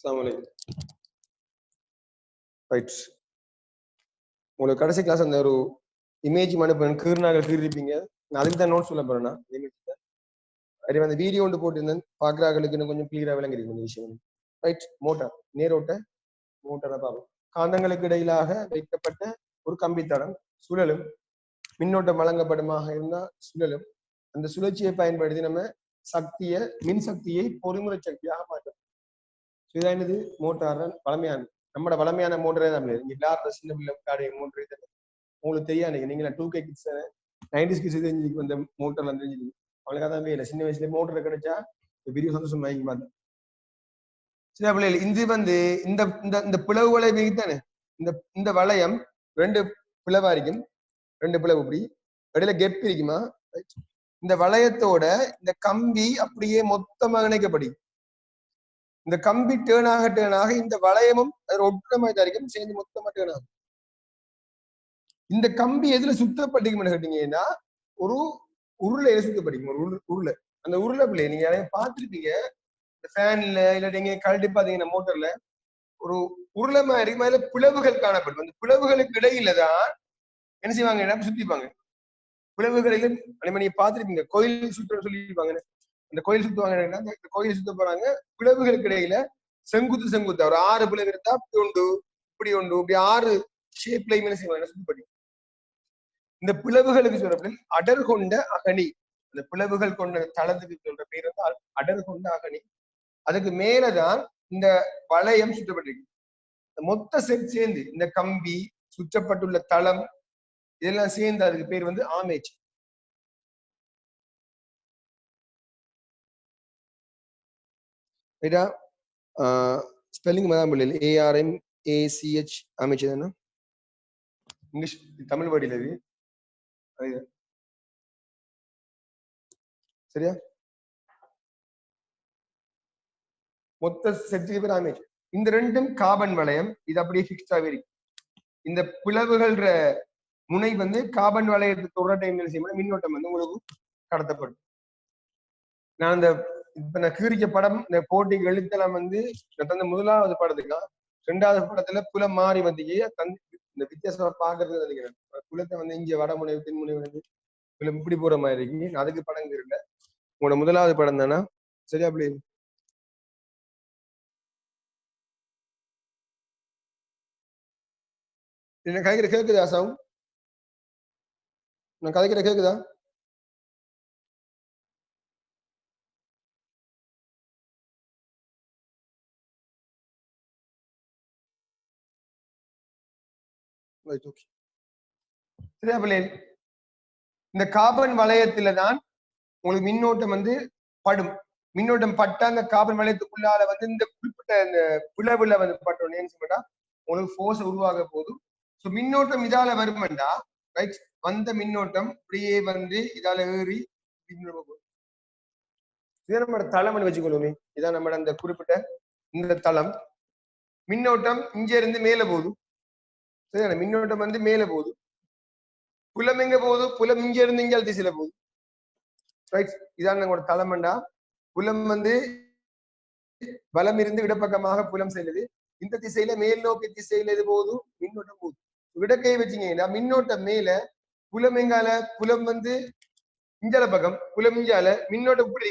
Assalamu alaikum. Right. உங்களுக்கு கடைசி class அந்த ஒரு இமேஜ் மனுப்பன் கீர்னாக கீறிருப்பீங்க. நான் அதுக்கு தான் நோட் சொல்ல போறேன்னா அது அந்த வீடியோ ஒன்று போட்டிருந்தேன் பார்க்குறாங்களுக்கு இன்னும் கொஞ்சம் கிளியரா விளங்கிருக்கு இந்த விஷயம். ரைட். மோட்டார் நேரோட்ட மோட்டாரை பார்ப்போம். காந்தங்களுக்கு இடையிலாக வைக்கப்பட்ட ஒரு கம்பித்தடம் சுழலும் மின்னோட்டம் வழங்கப்படுமாக இருந்தால் சுழலும். அந்த சுழற்சியை பயன்படுத்தி நம்ம சக்தியை மின்சக்தியை பொறிமுறை சக்தியாக மாற்றோம். இதுதான் என்னது மோட்டார் பழமையான நம்மளோட பழமையான மோட்டரே தான் இல்லாத சின்ன பிள்ளை மோட்டர் உங்களுக்கு தெரியாது. நீங்க 2K கிட்ஸ் 90s கிட்ஸ் தெரிஞ்சு வந்த மோட்டர்லாம் தெரிஞ்சு அவளுக்காக தான் இல்லை. சின்ன வயசுல மோட்டர் கிடைச்சா பெரிய சந்தோஷம் வாங்கி பார்த்தேன். சின்ன பிள்ளைகள் இது வந்து இந்த இந்த பிளவு வளையம் தானே இந்த வளையம் 2 பிளவா இருக்கும். 2 பிளவு இப்படி இடையில கெப் இருக்குமா? இந்த வளையத்தோட இந்த கம்பி அப்படியே மொத்தமாக இணைக்கப்படும். இந்த கம்பி டேர்னாக இந்த வளையமும் ஒட்டுமா இருக்கும் சேர்ந்து மொத்தமா டேர்ன் ஆகும். இந்த கம்பி எதுல சுத்தப்பட்டிருக்குன்னு கேட்டீங்கன்னா ஒரு உருளையில சுத்தப்பட்டிருக்கும். ஒரு உருளை. அந்த உருளை பிள்ளை நீங்க யாரையும் பார்த்துருப்பீங்க ஃபேன்ல இல்ல நீங்க கழட்டி பாத்தீங்கன்னா மோட்டர்ல ஒரு உருளை மாதிரி மேல பிளவுகள் காணப்படும். அந்த பிளவுகளுக்கு இடையில தான் என்ன செய்வாங்க சுத்திப்பாங்க. பிளவுகளில நீங்க பார்த்துருப்பீங்க கோயில் சுற்ற சொல்லியிருப்பாங்க. அந்த கோயில் சுத்துவாங்கன்னா இந்த கோயில் சுத்த போறாங்க. பிளவுகளுக்கு இடையில செங்குத்து ஒரு 6 பிளவு இருந்தா இப்படி உண்டு இப்படி 6 ஷேப்ல என்ன செய்வாங்க சுத்தப்படி. இந்த பிளவுகளுக்கு சொல்ற அடர் கொண்ட அகனி. அந்த பிளவுகள் கொண்ட தளத்துக்கு சொல்ற பேர் வந்து அடர் கொண்ட அகனி. அதுக்கு மேலதான் இந்த வளையம் சுற்றப்பட்டிருக்கு. மொத்த செட் சேர்ந்து இந்த கம்பி சுற்றப்பட்டுள்ள தளம் இதெல்லாம் சேர்ந்து அதுக்கு பேர் வந்து ஆமேச். ஸ்பெல்லிங் ARMACH ஆமேச் தானே இங்கிலீஷ் தமிழ் வேர்டில் இது சரியா? மொத்த செட்டுக்கு பேர் ஆமேச். இந்த ரெண்டும் கார்பன் வளையம். இது அப்படியே பிக்ஸ்டாவே இருக்கு. இந்த பிளவுகள் முனை வந்து கார்பன் வளையத்தை தொடர டைம்ல செய்யணும் மின்னோட்டம் வந்து உங்களுக்கு கடத்தப்படும். நான் இந்த இப்ப நான் கீறிக்க படம் இந்த போட்டிக்கு எழுத்தெல்லாம் வந்து தந்த முதலாவது படத்துக்கு 2வது படத்துல புலம் மாறி வந்தீங்க இந்த வித்தியாசமா பாக்குறது நினைக்கிறேன். புலத்தை வந்து இங்க வடமுனை தென்முனை வந்து புலம் இப்படி போற மாதிரி இருக்கு. அதுக்கு படம் இல்லை. உங்களோட முதலாவது படம் தானா? சரியா? அப்படி என்ன கதைக்கிற கேக்குதா சாவும்? நான் கதைக்கிற கேக்குதா? சரியா பிள்ளைகள்? இந்த கார்பன் வளையத்துல தான் உங்களுக்கு மின்னோட்டம் வந்து படும். மின்னோட்டம் பட்டா அந்த கார்பன் வளையத்துக்குள்ளால வந்து இந்த குறிப்பிட்ட இந்த பிளவுல வந்து பட்டோம் உங்களுக்கு ஃபோர்ஸ் உருவாக போதும். ஸோ மின்னோட்டம் இதால வருமெண்டா ரைட் வந்த மின்னோட்டம் இப்படியே வந்து இதால ஏறி இதை நம்ம தளம்னு வச்சுக்கொள்ளுமே. இதான் நம்ம அந்த குறிப்பிட்ட இந்த தளம். மின்னோட்டம் இங்க இருந்து மேல போகுது. சரியான மின்னோட்டம் வந்து மேல போகுது. புலம் எங்க போகுது? புலம் இங்க இருந்து இங்க திசையில போகுது. ரைட். இதான் நம்மளோட தளம்ண்டா. புலம் வந்து வலம் இருந்து இடப்பக்கமாக புலம் செல்லுது. இந்த திசையில மேல் நோக்கி திசையில எது போகுது? மின்னோட்டம் போகுது. இடக்கை வச்சுங்கன்னா மின்னோட்டம் மேல புலம் எங்கால புலம் வந்து இஞ்சால பக்கம் புலம் இஞ்சால மின்னோட்டம் இப்படி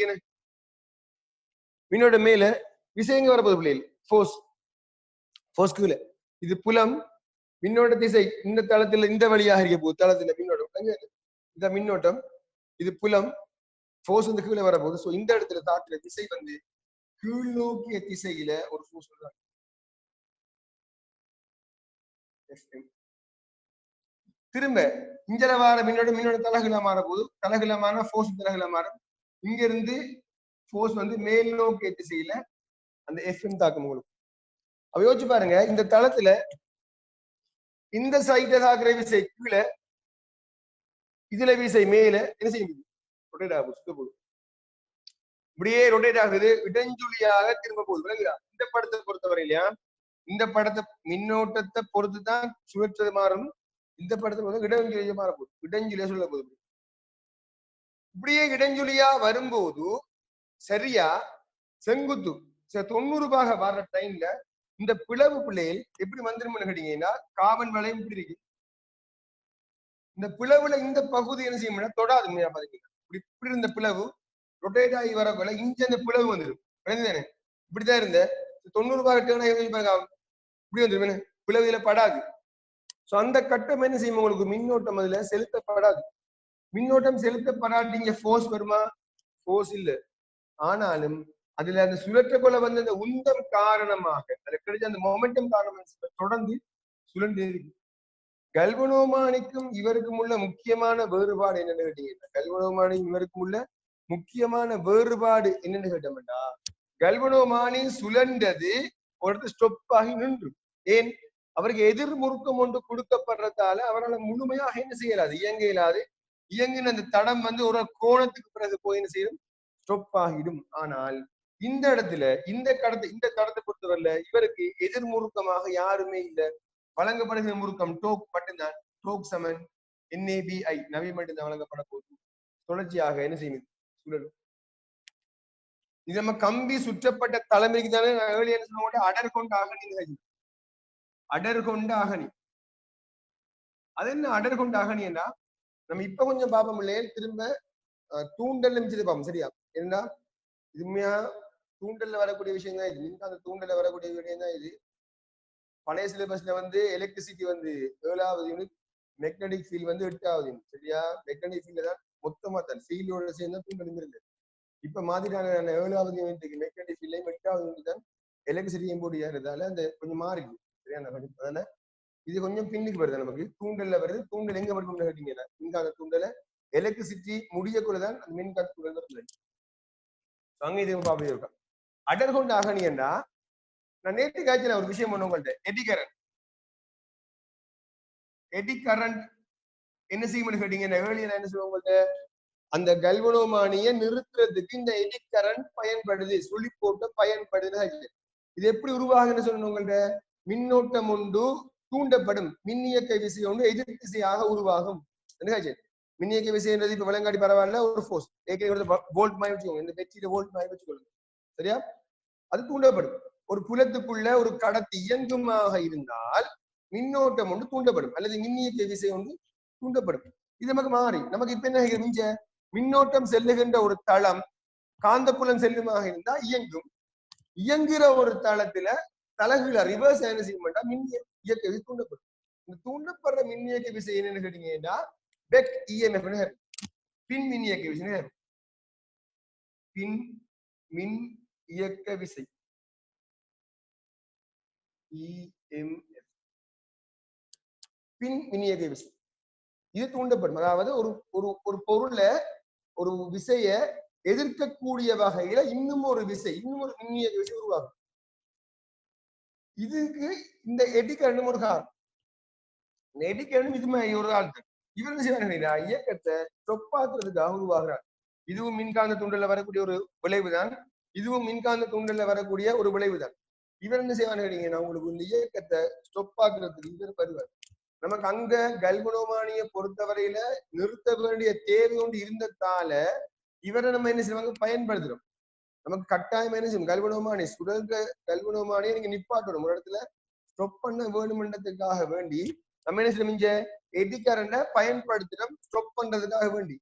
மின்னோட்டம் மேல விசைங்க வரப்போகுது பிள்ளைகள் ஃபோர்ஸ் கீழே. இது புலம் மின்னோட்ட திசை இந்த தளத்துல இந்த வழியாக இருக்க போகுது. தளத்துல மின்னோட்டம் இந்த மின்னோட்டம் இது புலம் ஃபோர்ஸ் வந்து கீழே வரப்போகுது. ஸோ இந்த இடத்துல தாக்குற திசை வந்து கீழ் நோக்கிய திசையில ஒரு ஃபோர்ஸ் சொல்றாங்க. திரும்ப இஞ்சல வார மின்னோட தலகுல மாற போது தலகுலமான ஃபோர்ஸ் தலகுல மாறும். இங்க இருந்து ஃபோர்ஸ் வந்து மேல் நோக்கிய திசையில அந்த எஃப்எம் தாக்கும் உங்களுக்கு. அப்ப யோசிச்சு பாருங்க இந்த தளத்துல இந்த சைட்ல தாக்குற விசை கீழே இதுல விசை மேல என்ன செய்யுது? ரொட்டேட் ஆகும். சுத்த போகுது. இப்படியே ரொட்டேட் ஆகுது. இடஞ்சுழியாக திரும்ப போகுது. விளங்குதா? இந்த படத்தை பொறுத்தவரையிலையா இந்த படத்தை மின்னோட்டத்தை பொறுத்துதான் சுழற்றது மாறும். இந்த படத்தை பொறுத்த இடஞ்சுழியா மாற போகுது. இடஞ்சுழியா சொல்ல போகுது. இப்படியே இடஞ்சுழியா வரும்போது சரியா செங்குத்து 90 வர்ற டைம்ல இந்த பிளவு பிள்ளைகள் எப்படி வந்துரும்னு கேட்டீங்கன்னா காவன் வளையம் இப்படி இருக்கு. இந்த பிளவுல இந்த பகுதி என்ன செய்யும்னா தொடாது. பாத்தீங்கன்னா இப்படி இருந்த பிளவு ரொட்டேட் ஆகி வரக்குள்ள இங்க இந்த பிளவு வந்துடும். தானே இப்படிதான் இருந்த 90 இப்படி வந்துடும். பிளவுல படாது. சோ அந்த கட்டம் என்ன செய்யும், உங்களுக்கு மின்னோட்டம் அதுல செலுத்தப்படாது. மின்னோட்டம் செலுத்தப்படாதீங்க ஃபோர்ஸ் வருமா? ஃபோர்ஸ் இல்ல. ஆனாலும் அதுல அந்த சுழற்றக்குள்ள வந்து அந்த உந்தம் காரணமாக அதுல கிடைச்ச அந்த மொமெண்டம் காரணமாக தொடர்ந்து சுழன்று இருக்கு. கல்வனோமானிக்கும் இவருக்கும் உள்ள முக்கியமான வேறுபாடு என்னன்னு கேட்டீங்கன்னா, கல்வனோமானி இவருக்கும் உள்ள முக்கியமான வேறுபாடு என்னன்னு கேட்டோம்னா, கல்வனோமானி சுழன்றது ஒரு ஸ்டொப் ஆகி நின்று. ஏன்? அவருக்கு எதிர் முறுக்கம் ஒன்று கொடுக்கப்படுறதால அவரால் முழுமையாக என்ன செய்யலாது, இயங்க இயலாது. இயங்கின அந்த தடம் வந்து ஒரு கோணத்துக்கு பிறகு போய் என்ன செய்யும், ஸ்டொப் ஆகிடும். ஆனால் இந்த இடத்துல இந்த தடத்தை பொறுத்தவரையில இவருக்கு எதிர் முறுக்கமாக யாருமே இல்லை. வழங்கப்படுகிற முறுக்கம் டோக் மட்டும்தான். டோக் சமன் NABI நவி மட்டும்தான் வழங்கப்பட போகுது. தொடர்ச்சியாக என்ன செய்யும், சுழலும். இது நம்ம கம்பி சுற்றப்பட்ட தலைமைக்கு தானே என்ன சொல்லுவோம், அடர் கொண்ட அகனி. அடர் கொண்ட அகனி அது என்ன அடர் கொண்ட அகனின்னா, நம்ம இப்ப கொஞ்சம் பாப்போம் இல்லையே, திரும்ப தூண்டல் மிச்சது பாப்போம். சரியா? ஏன்னா இதுமையா தூண்டல்ல வரக்கூடிய விஷயம் தான் இது. அந்த தூண்டல்ல வரக்கூடிய விஷயம் தான் இது. பழைய சிலபஸ்ல வந்து எலக்ட்ரிசிட்டி வந்து 7வது யூனிட், மெக்னடிக் ஃபீல்ட் வந்து 8வது யூனிட். சரியா? மெக்னடிக் ஃபீல்ட் தான் மொத்தமா தான் ஃபீல்டோட சேர்ந்து தூண்டல் இருந்தது. இப்ப மாதிரியான 7வது யூனிட்டுக்கு மெக்னடிக் ஃபீல்ட்லையும் 8வது யூனிட் தான் எலக்ட்ரிசிட்டியும் போட்டு ஏறதால அந்த கொஞ்சம் மாறிக்கு. சரியா? அதனால இது கொஞ்சம் பின்னுக்கு வருது. நமக்கு தூண்டல்ல வருது. தூண்டல் எங்க வரும்னு கேட்டீங்கன்னா, இங்க அந்த தூண்டல எலக்ட்ரிசிட்டி முடியக்குள்ளதான் அந்த மின் கட்டுக்குள்ள வருது. அங்க இது பாப்பி இருக்கா. அடர் கொண்ட அகனி என்றா, நான் நேற்று காய்ச்சல ஒரு விஷயம் பண்ண உங்கள்ட்ட, எடி கரண்ட் என்ன செய்யணும்னு கேட்டீங்கன்னா, ஏர்லியர் என்ன செய்வோம் உங்கள்ட்ட, அந்த கல்வனோமானியை நிறுத்துறதுக்கு இந்த எடி கரண்ட் பயன்படுது, சுழி போட்டு பயன்படுது. இது எப்படி உருவாகுன்னு சொல்லணும் உங்கள்ட்ட, மின்னோட்டம் ஒன்று தூண்டப்படும், மின்னியக்க விசை ஒன்று எதிர் திசையாக உருவாகும். மின்னியக்க விசைன்றது இப்ப விளங்காடி பரவாயில்ல, ஒரு ஃபோர்ஸ் வோல்ட் மாதிரி வச்சுக்கோங்க, இந்த பெட்சியில வோல்ட் மாதிரி வச்சுக்கோங்க. சரியா? அது தூண்டப்படும். ஒரு புலத்துக்குள்ள ஒரு கடத்தி இயங்குமாக இருந்தால் மின்னோட்டம் ஒன்று தூண்டப்படும், அல்லது மின்னியக்க விசை ஒன்று தூண்டப்படும். இது நமக்கு மாறி நமக்கு இப்ப என்ன மிஞ்ச, மின்னோட்டம் செல்லுகின்ற ஒரு தளம் காந்தப்புலம் செல்லுமாக இருந்தா இயங்கும். இயங்குகிற ஒரு தளத்துல தலகுல ரிவர்ஸ் என்ன செய்ய மாட்டா, மின் இயக்க விசை தூண்டப்படும். இந்த தூண்டப்படுற மின் இயக்க விசை என்னன்னு கேட்டீங்கன்னா பெக் EMF, பின் மின் இயக்க விசை. பின் மின் இயக்க விசை EMF, பின் மின் இயக்க விசை. இது தூண்டப்படும். அதாவது ஒரு ஒரு பொருள ஒரு விசைய எதிர்க்கக்கூடிய வகையில இன்னும் ஒரு விசை, இன்னும் ஒரு மின் இயக்க விசை உருவாகும். இதுக்கு இந்த எடி கரண்டும் ஒரு காரணம். எடி கரண்டும் இது மாதிரி ஒரு ஆள் இவர் என்ன செய்வாங்க, இயக்கத்தை தொப்பாக்குறதுக்காக உருவாகிறார். இதுவும் மின்காந்த தூண்டல்ல வரக்கூடிய ஒரு விளைவுதான். இதுவும் மின்காந்த தூண்டல்ல வரக்கூடிய ஒரு விளைவுதான். இவர் என்ன செய்வான்னு கேட்டீங்கன்னா, உங்களுக்கு இந்த இயக்கத்தை ஸ்டொப் ஆக்குறதுக்கு இவர் வருவார். நமக்கு அங்க கல்வனோமானியை பொறுத்தவரையில நிறுத்த வேண்டிய தேவை ஒன்று இருந்ததால இவரை நம்ம என்ன செய்வாங்க, பயன்படுத்துறோம். நமக்கு கட்டாயம் என்ன செய்யும், கல்வனோமானி சுழல்ற கல்வனோமானியை நீங்க நிப்பாட்டணும். ஒரு இடத்துல ஸ்டொப் பண்ண வேணுமென்றதுக்காக வேண்டி நம்ம என்ன செய்யணும், எடி கரண்ட பயன்படுத்துறோம் ஸ்டொப் பண்றதுக்காக வேண்டி.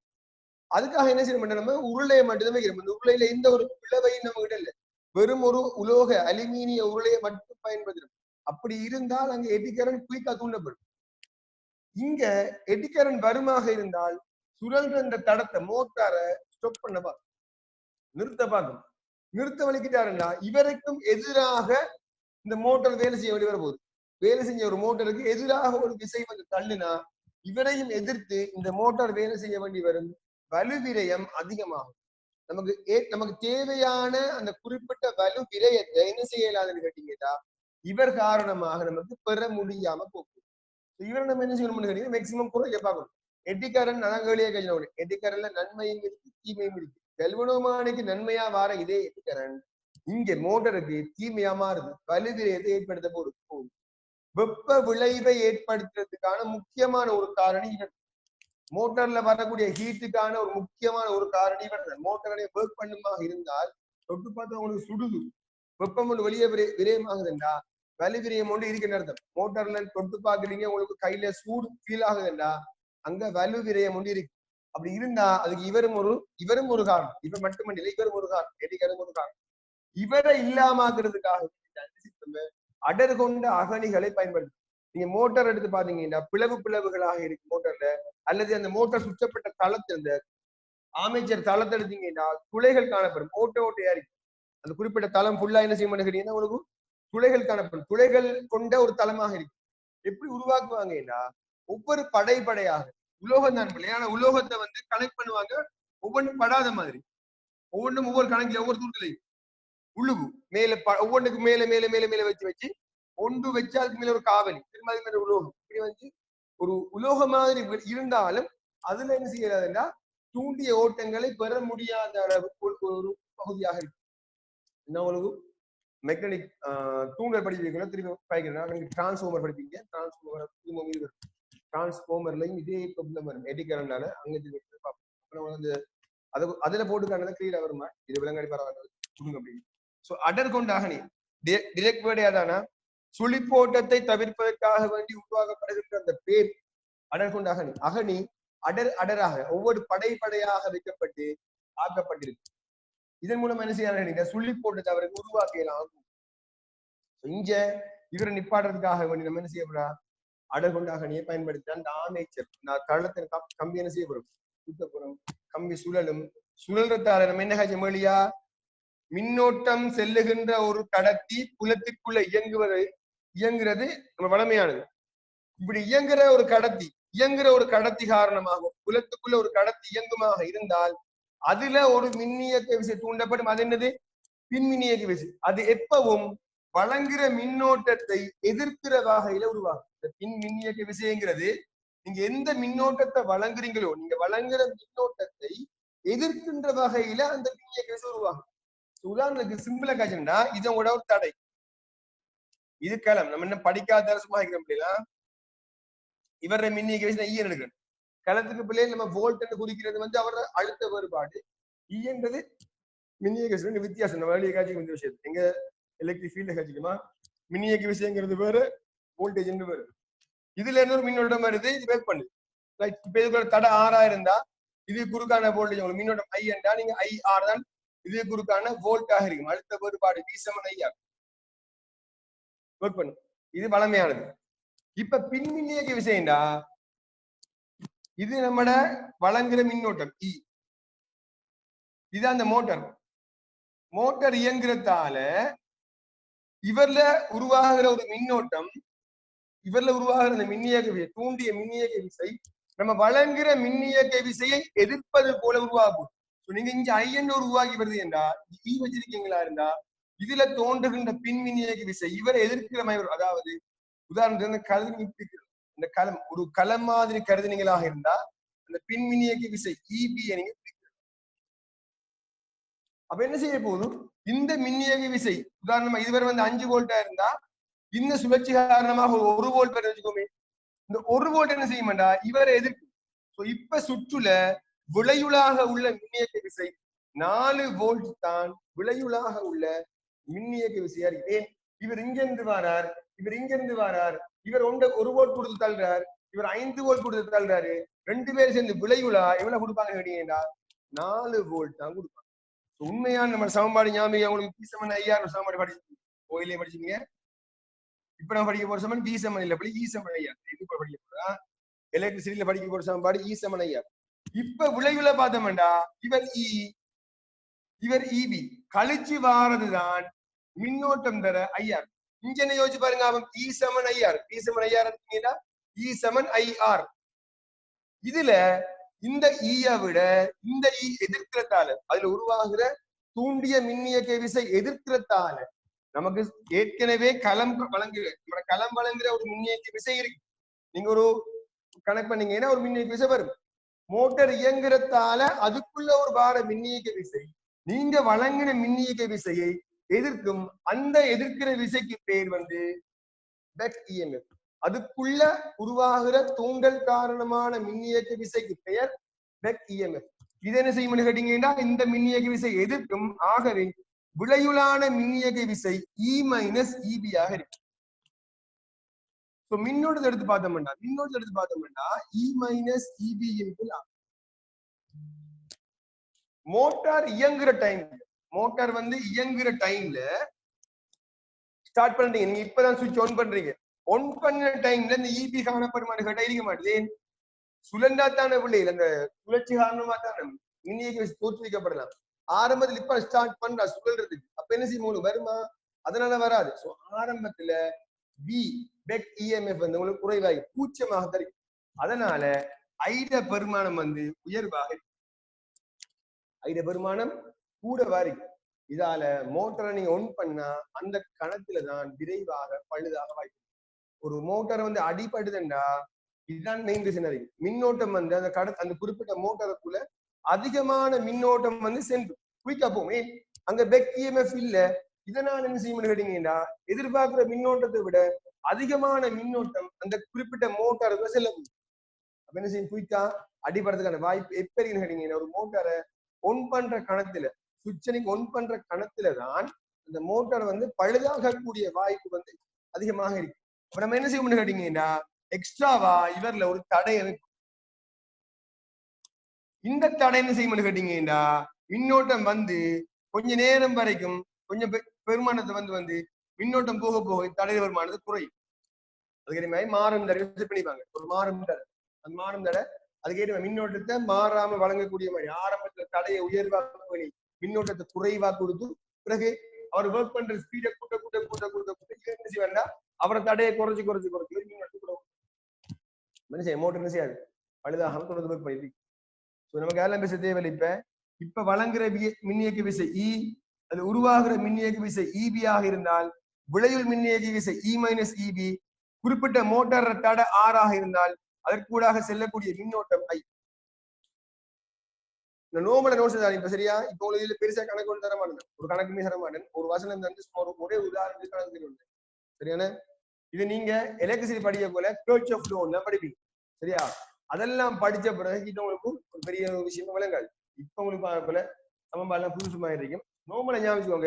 அதுக்காக என்ன செய்யணும், நம்ம உருளையை மட்டும்தான் வைக்கிறோம். இந்த உருளையில எந்த ஒரு பிளவையும் நம்ம கிட்ட இல்லை, வெறும் ஒரு உலோக அலுமினிய உருளையை மட்டும் பயன்படுத்துறோம். அப்படி இருந்தால் அங்க எடி கரண்ட் குயிக்கா தூண்டப்படும். இங்க எடி கரண்ட் வருமாக இருந்தால் சுழல்ற இந்த தடத்தை மோட்டாரை ஸ்டாப் பண்ண பார்க்கும், நிறுத்த பார்க்கும். நிறுத்த வலிக்கிட்டாருன்னா இவருக்கும் எதிராக இந்த மோட்டார் வேலை செய்ய வேண்டி வரப்போகுது. வேலை செஞ்ச ஒரு மோட்டருக்கு எதிராக ஒரு விசை வந்து தள்ளுனா இவரையும் எதிர்த்து இந்த மோட்டார் வேலை செய்ய வேண்டி வரும். வலு விரயம் அதிகமாகும். நமக்கு தேவையான அந்த குறிப்பிட்ட வலு விரயத்தை என்ன செய்யலாதுன்னு கேட்டீங்கன்னா இவர் காரணமாக நமக்கு பெற முடியாம போகும். இவரை நம்ம என்ன செய்யணும்னு கேட்டீங்கன்னா மேக்சிமம் குறைக்க பார்க்கணும். எடி கரண்ட் நான் கேள்வியே கேட்கணும், எடி கரண்ட்ல நன்மையும் இருக்கு தீமையும் இருக்கு. கல்வனோமானிக்கு நன்மையா வார இதே எடி கரண்ட் இங்க மோட்டருக்கு தீமையா மாறுது, வலுவிரயத்தை ஏற்படுத்த போகுது. வெப்ப விளைவை ஏற்படுத்துறதுக்கான முக்கியமான ஒரு காரணி இவன். மோட்டார்ல வரக்கூடிய ஹீட்டுக்கான ஒரு முக்கியமான ஒரு காரணி இவன். மோட்டரை ஒர்க் பண்ணுமாக இருந்தால் தொட்டு பார்த்தா உங்களுக்கு சுடுது, வெப்பம் ஒன்று வெளியே விரயமாகுதுண்டா வலி விரயம் ஒன்று இருக்கிற அர்த்தம். மோட்டார்ல தொட்டு பாக்குறீங்க, உங்களுக்கு கையில சூடு ஃபீல் ஆகுதுண்டா அங்க வலு விரயம் ஒன்று இருக்கு. அப்படி இருந்தா அதுக்கு இவரும் ஒரு காரணம். இவர் மட்டுமல்ல, இவரும் ஒரு காரணம், எடிக்கரும் ஒரு காரணம். இவரை இல்லாமக்கிறதுக்காக அடர் கொண்ட அகணிகளை பயன்படுத்தும். நீங்க மோட்டார் எடுத்து பாத்தீங்கன்னா பிளவுகளாக இருக்கு மோட்டார்ல, அல்லது அந்த மோட்டார் சுற்றப்பட்ட தளத்தில் இந்த ஆமேச்சர் தளத்தை எடுத்தீங்கன்னா துளைகள் காணப்படும். ஓட்டையா இருக்கு. அந்த குறிப்பிட்ட தளம் ஃபுல்லா என்ன செய்ய மாட்டேங்கிறீங்கன்னா உங்களுக்கு துளைகள் காணப்படும். துளைகள் கொண்ட ஒரு தளமாக இருக்கு. எப்படி உருவாக்குவாங்கன்னா ஒவ்வொரு படையாக உலோகம் தான் பிள்ளையான உலோகத்தை கனெக்ட் பண்ணுவாங்க. ஒவ்வொன்றும் படாத மாதிரி, ஒவ்வொன்றும் ஒவ்வொரு கணக்குல ஒவ்வொரு தூரத்துலையும் உழுவு மேல ஒவ்வொன்றுக்கு மேல மேல மேல மேல வச்சு ஒன்று வச்சு அதுக்கு மேல ஒரு காவலி, திரும்ப அதுக்கு மேல உலோகம், இப்படி ஒரு உலோக மாதிரி இருந்தாலும் அதுல என்ன செய்யறாதுன்னா தூண்டிய ஓட்டங்களை பெற முடியாத அளவுக்கு ஒரு பகுதியாக இருக்கு. என்ன உலகு மெக்கானிக் தூண்டல் படிப்பீங்க, திரும்பி படிக்கிறேன். டிரான்ஸ்ஃபார்மர் படிப்பீங்க, டிரான்ஸ்ஃபார்மர்லையும் இதே ப்ராப்ளம் வரும். எடிக்கரண்டால அங்க அதுல போட்டுக்கான கிளியரா வருமா, இது விலங்காடி பரவாயில்ல அப்படின்னு. சோ அடர் கொண்ட அகனி டிரெக்ட் வேர்டையாதானா சுழிப்போட்டத்தை தவிர்ப்பதற்காக வேண்டி உருவாக்கப்படுகின்ற அந்த பேர் அடர் கொண்ட அகனி. அகனி அடராக ஒவ்வொரு படையாக வைக்கப்பட்டு ஆக்கப்பட்டிருக்கு. இதன் மூலம் என்ன செய்யறாங்க, சுழிப்போட்டத்தை அவருக்கு உருவாக்கலாம். இங்க இவரை நிப்பாடுறதுக்காக வேண்டி நம்ம என்ன செய்யப்படுறா அடர் கொண்ட அகனியை பயன்படுத்தி அந்த ஆமேச்சர் தளத்தின் கம்பி என்ன செய்யப்படும், சுத்தப்படும். கம்பி சுழல்றதால நம்ம என்ன காய்ச்சல் மொழியா மின்னோட்டம் செல்லுகின்ற ஒரு கடத்தி புலத்திற்குள்ள இயங்குறது நம்ம வளமையானது. இப்படி இயங்குற ஒரு கடத்தி காரணமாக புலத்துக்குள்ள ஒரு கடத்தி இயங்குமாக இருந்தால் அதுல ஒரு மின்னியக்க விசை தூண்டப்படும். அது என்னது, பின்மின்னியக்க விசை. அது எப்பவும் வழங்குற மின்னோட்டத்தை எதிர்க்கிற வகையில உருவாகும். இந்த பின் மின்னியக்க விசைங்கிறது நீங்க எந்த மின்னோட்டத்தை வழங்குறீங்களோ, நீங்க வழங்குற மின்னோட்டத்தை எதிர்க்கின்ற வகையில அந்த மின்னியக்க விசை உருவாகும். உதாரணத்துக்கு சிம்பிளா காய்ச்சா இது உங்களோட ஒரு தடை, இது களம். நம்ம என்ன படிக்காத சும்மா அப்படின்னா இவர மின்னியக்க விசை ஈயன் எடுக்கணும். களத்துக்கு பிள்ளைகள் நம்ம வோல்ட் குறிக்கிறது அவரோட அழுத்த வேறுபாடு. ஈயன்றது மின்னியக்க விசை வித்தியாசம். நம்ம வேலையை காட்சிக்கு இந்த விஷயத்து எங்க எலக்ட்ரிக் ஃபீல்ட காட்சிக்குமா, மின்னியக்க விசைங்கிறது வேறு, வோல்டேஜ் வேறு. இதுல இருந்து ஒரு மின்னோட்டம் வருது, இது வேக் பண்ணுது. இப்ப இதுக்கு தடை 6 இருந்தா இது குறுக்கான வோல்டேஜ் உங்களுக்கு மின்னோட்டம் ஐ என்றா நீங்க IR தான் இது குறுக்கான வோல்ட்டாக இருக்கும். அழுத்த வேறுபாடு V7IR ஒர்க் பண்ணும். இது வளமையானது. இப்ப பின்மின்னியக்க விசைண்டா இது நம்மட வழங்குற மின்னோட்டம் E. இது அந்த மோட்டார் இயங்குறதால இவர்ல உருவாகிற ஒரு மின்னோட்டம், இவர்ல உருவாகிற அந்த மின்னியக்க விசை, தூண்டிய மின்னியக்க விசை நம்ம வழங்குற மின்னியக்க விசையை எதிர்ப்பது போல உருவாகும். நீங்க இங்க ஐஎன் உருவாகி வருது என்றா ஈ வச்சிருக்கீங்களா இருந்தா இதுல தோன்றுகின்ற பின்மின்னியக்க விசை இவரை எதிர்க்கிற மாதிரி. அதாவது உதாரணத்துக்கு கருதி இந்த களம் ஒரு களம் மாதிரி கருதினீங்களாக இருந்தா அந்த பின்மின்னியக்க விசை EB நீங்க அப்ப என்ன செய்ய போதும், இந்த மின்னியக்க விசை உதாரணமா இதுவரை 5 வோல்ட்டா இருந்தா இந்த சுழற்சி காரணமாக 1 வோல்ட் வச்சுக்கோமே, இந்த 1 வோல்ட் என்ன செய்ய மாட்டா இவரை எதிர்க்கும். இப்ப சுற்றுல விளையுளாக உள்ள மின்னியக்க விசை 4 வோல்ட் தான் விளையுளாக உள்ள மின்னியக்க விசையா இருக்கு. இவர் இங்கிருந்து வாரார், இவர் 1 வோல்ட் கொடுத்து தள்ளுறார், இவர் 5 வோல்ட் கொடுத்து தள்ளுறாரு. 2 பேரும் சேர்ந்து விளையுளா எவ்வளவு கொடுப்பாங்க கேட்டீங்கன்னா 4 வோல்ட் தான் கொடுப்பாங்க. உண்மையான நம்ம சமன்பாடு ஞாபகம் உங்களுக்கு P7IR சமன்பாடு படிச்சிருக்கீங்க, கோயிலே படிச்சீங்க. இப்ப நம்ம படிக்க போற சமன் P7 இல்ல, E7IR. இது படிக்க போறா எலக்ட்ரிசிட்டியில படிக்க போற சமன்பாடு E7IR. இப்ப விளைவுல பார்த்தோம்டா இவர் EB கழிச்சு வாரதுதான் மின்னோட்டம் தர IR. இங்க என்ன யோசிச்சு பாருங்க, அவன் E7IR E7IR. இதுல இந்த ஈய விட இந்த ஈ எதிர்க்கிறதால அதுல உருவாகிற தூண்டிய மின்னியக்க விசை எதிர்க்கிறதால நமக்கு ஏற்கனவே களம் வழங்குற ஒரு மின்னியக்க விசை இருக்கு. நீங்க ஒரு கனெக்ட் பண்ணீங்கன்னா ஒரு மின்னியக்க விசை வரும். மோட்டார் இயங்குறதால அதுக்குள்ள ஒரு வார மின்னியக்க விசை நீங்க வழங்கின மின்னியக்க விசையை எதிர்க்கும். அந்த எதிர்க்கிற விசைக்கு பேர் பேக் EMF. அதுக்குள்ள உருவாகிற தூண்டல் காரணமான மின்னியக்க விசைக்கு பெயர் பேக் EMF. இது என்ன செய்யும் கேட்டீங்கன்னா இந்த மின்னியக்க விசை எதிர்க்கும். ஆகவே விளையுளான மின்னியக்கு விசை E மைனஸ் EB ஆக இருக்கு. மின்னோட்டத்தை எடுத்து பார்த்தோம்னா E minus EB into motor இயங்குற டைம்ல ஸ்டார்ட் பண்றீங்க. நீங்க இப்பதான் சுவிட்ச் ஆன் பண்றீங்க. ஒன் பண்ண டைம்ல இந்த EB காணப்படுமான்னு கேட்டா இருக்க மாட்டேது. சுழண்டாத்தான பிள்ளைகள் அந்த சுழற்சி காரணமா தான் மின்னியக்கு தோற்றுவிக்கப்படலாம். ஆரம்பத்தில் இப்ப ஸ்டார்ட் பண்றா சுழல்றதுக்கு. அப்ப என்ன செய்யும் வருமா? அதனால வராது. ஆரம்பத்துல பேக் EMF வந்து உங்களுக்கு குறைவாகி பூச்சமாக தரும். அதனால ஐட பெருமானம் வந்து உயர்வாக இருக்கு. ஐட பெருமானம் கூட வாரி. இதால மோட்டரை நீங்க ஒன் பண்ணா அந்த கணத்துலதான் விரைவாக பழுதாக வாய்ப்பு. ஒரு மோட்டார் வந்து அடிபடுதுண்டா இதுதான் மெயின் ரீசன். மின்னோட்டம் வந்து அந்த குறிப்பிட்ட மோட்டாருக்குள்ள அதிகமான மின்னோட்டம் வந்து சென்று குயிக்கா போகும். அங்க பேக் EMF இல்ல. இதனால என்ன செய்யணும்னு கேட்டீங்கன்னா எதிர்பார்க்கிற மின்னோட்டத்தை விட அதிகமான மின்னோட்டம் அந்த குறிப்பிட்ட மோட்டாருக்கு செல்ல முடியும். அப்ப என்ன செய்யும்? குயிக்கா அடிபடுறதுக்கான வாய்ப்பு எப்ப இருக்குன்னு கேட்டீங்கன்னா ஒரு மோட்டாரை ஒன் பண்ற கணத்துல சுவிட்சனிங் ஒன் பண்ற கணத்துலதான் அந்த மோட்டார் வந்து பழுதாகக்கூடிய வாய்ப்பு வந்து அதிகமாக இருக்கு. அப்ப நம்ம என்ன செய்யணும்னு கேட்டீங்கன்னா எக்ஸ்ட்ராவா இவர்ல ஒரு தடை இருக்கு. இந்த தடை என்ன செய்யணும்னு கேட்டீங்கன்னா மின்னோட்டம் வந்து கொஞ்ச நேரம் வரைக்கும் கொஞ்சம் பெருமானத்தை வந்து மின்னோட்டம் போக போக தடை வருமானது குறையும். அதுக்கேற்ற மாதிரி மாறும் தடை பண்ணிப்பாங்க. ஒரு மாறும் தடை அந்த மாறும் தடை அதுக்கேற்ற மின்னோட்டத்தை மாறாம வழங்கக்கூடிய மாதிரி ஆரம்பத்துல தடையை உயர்வாக பண்ணி மின்னோட்டத்தை குறைவா கொடுத்து பிறகு அவர் ஒர்க் பண்ற ஸ்பீடை கூட்ட என்ன செய்ய வேண்டாம் அவரை தடையை குறைச்சு மோட்டர் என்ன செய்யாது பழுதாகாம தொடர்ந்து ஒர்க் பண்ணிருக்கு. நமக்கு யாரெல்லாம் பேச தேவையில்லை. இப்ப வழங்குற மின்னியக்கு விசை E அது உருவாகிற மின்னியக்கு விசை EB ஆக இருந்தால் விளையுள் மின்னியக்கு விசை E மைனஸ் EB குறிப்பிட்ட மோட்டார் தடை R ஆக இருந்தால் அதற்கூடாக செல்லக்கூடிய மின்னோட்டம் I. நோமல நோட்ஸ் தான் இப்ப சரியா. இப்ப உங்களுக்கு இதுல பெருசா கணக்கு ஒன்று தர மாட்டேன். ஒரு கணக்குமே தர மாட்டேன். ஒரு வசனம் வந்து ஒரே உதாரணத்துக்கு கணக்கு தெரியும் சரியான. இது நீங்க எலக்ட்ரிசிட்டி படிக்க போல கர்ச் ஆஃப் லோ படிப்பீங்க சரியா. அதெல்லாம் படிச்ச பிறகு இது உங்களுக்கு ஒரு பெரிய விஷயம் விளங்காது. இப்ப உங்களுக்கு போல சமன்பாடுலாம் புதுசுமா இருக்கும். நோமல ஞாபகம்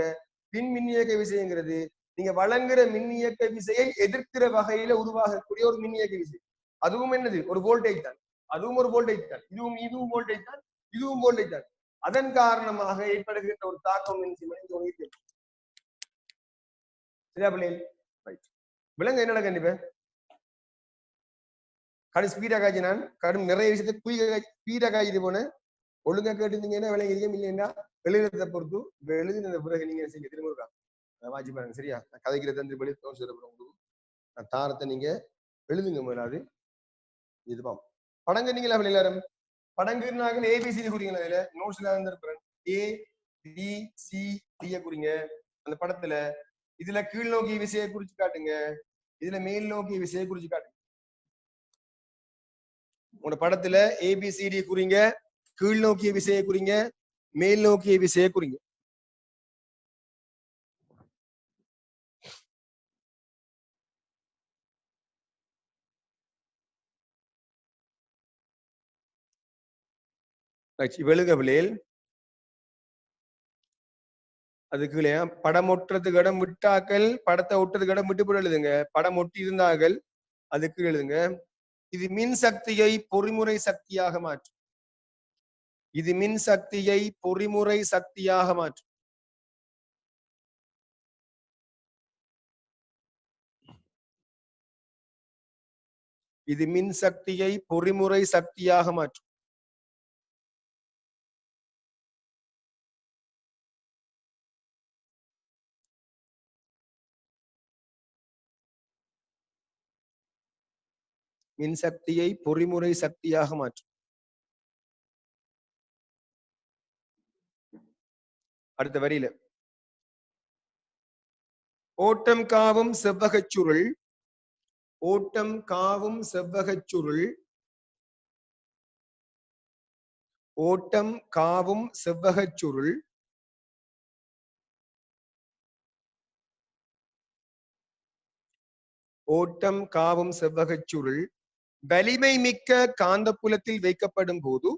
பின் மின்னியக்க விசைங்கிறது நீங்க வழங்குற மின்னியக்க விசையை எதிர்க்கிற வகையில உருவாகக்கூடிய ஒரு மின்னியக்க விசை. அதுவும் என்னது ஒரு வோல்டேஜ் தான். அதுவும் ஒரு வோல்டேஜ் தான். இதுவும் வோல்டேஜ் தான். இதுவும் வோல்டேஜ் தான். அதன் காரணமாக ஏற்படுகின்ற ஒரு தாக்கம் சரியா பிள்ளைகள் விலங்கு என்னடா கண்டிப்பா கடும் ஸ்பீடா காய்ச்சி நான் கடும் நிறைய விஷயத்தை ஸ்பீடா காய்ச்சிட்டு போனேன். ஒழுங்கா கேட்டுருந்தீங்கன்னா விலங்கு இல்லைன்னா எழுதுறதை பொறுத்து எழுதின பிறகு நீங்க செய்ய திரும்ப வாட்சி பாருங்க சரியா. கதைக்கிற தந்திரி படி உங்களுக்கு நான் தாரத்தை நீங்க எழுதுங்க முதலாவது. இதுதான் படங்க நீங்களா எல்லாரும் படங்குனாங்க ஏபிசி குறிங்களா இதுல நோட்ஸ்ல இருந்திருக்கிறேன். ABCD குறிங்க அந்த படத்துல. இதுல கீழ் நோக்கிய விசையை குறிச்சு காட்டுங்க. இதுல மேல் நோக்கிய விசையை குறிச்சு காட்டுங்க. உங்களோட படத்துல ABCD குறிங்க, கீழ் நோக்கிய விசையை குறிங்க, மேல் நோக்கிய விசையை குறிங்க. வெளுக பிள்ளைகள் அதுக்கு இல்லையா படம் ஒட்டுறதுக்கு இடம் விட்டாக்கள் படத்தை ஒட்டுறதுக்கு இடம் விட்டு போட்டு எழுதுங்க. படம் ஒட்டி இருந்தார்கள் அதுக்கு எழுதுங்க. இது மின் சக்தியை பொறிமுறை சக்தியாக மாற்றும். இது மின் சக்தியை பொறிமுறை சக்தியாக மாற்றும். இது மின் சக்தியை பொறிமுறை சக்தியாக மாற்றும். மின் சக்தியை பொறிமுறை சக்தியாக மாற்றும். அடுத்த வரியில ஓட்டம் காவும் செவ்வகச் சுருள், ஓட்டம் காவும் செவ்வகச் சுருள், ஓட்டம் காவும் செவ்வகச் சுருள் ஓட்டம் காவும் செவ்வகச் சுருள் வலிமை மிக்க காந்தப்புலத்தில் வைக்கப்படும் போது,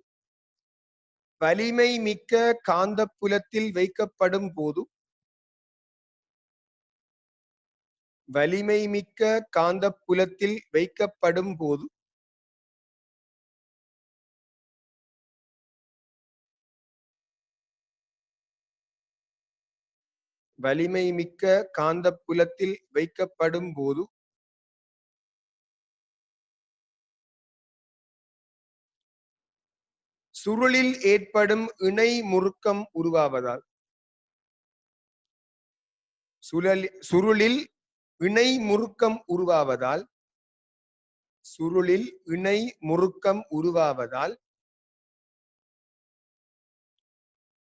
வலிமை மிக்க காந்தப்புலத்தில் வைக்கப்படும் போது வலிமை மிக்க காந்தப்புலத்தில் வைக்கப்படும் போது வலிமை மிக்க காந்தப்புலத்தில் வைக்கப்படும் போது சுருளில் ஏற்படும் இணை முறுக்கம் உருவாவதால் சுருளில் இணை முறுக்கம் உருவாவதால் சுருளில் இணை முறுக்கம் உருவாவதால்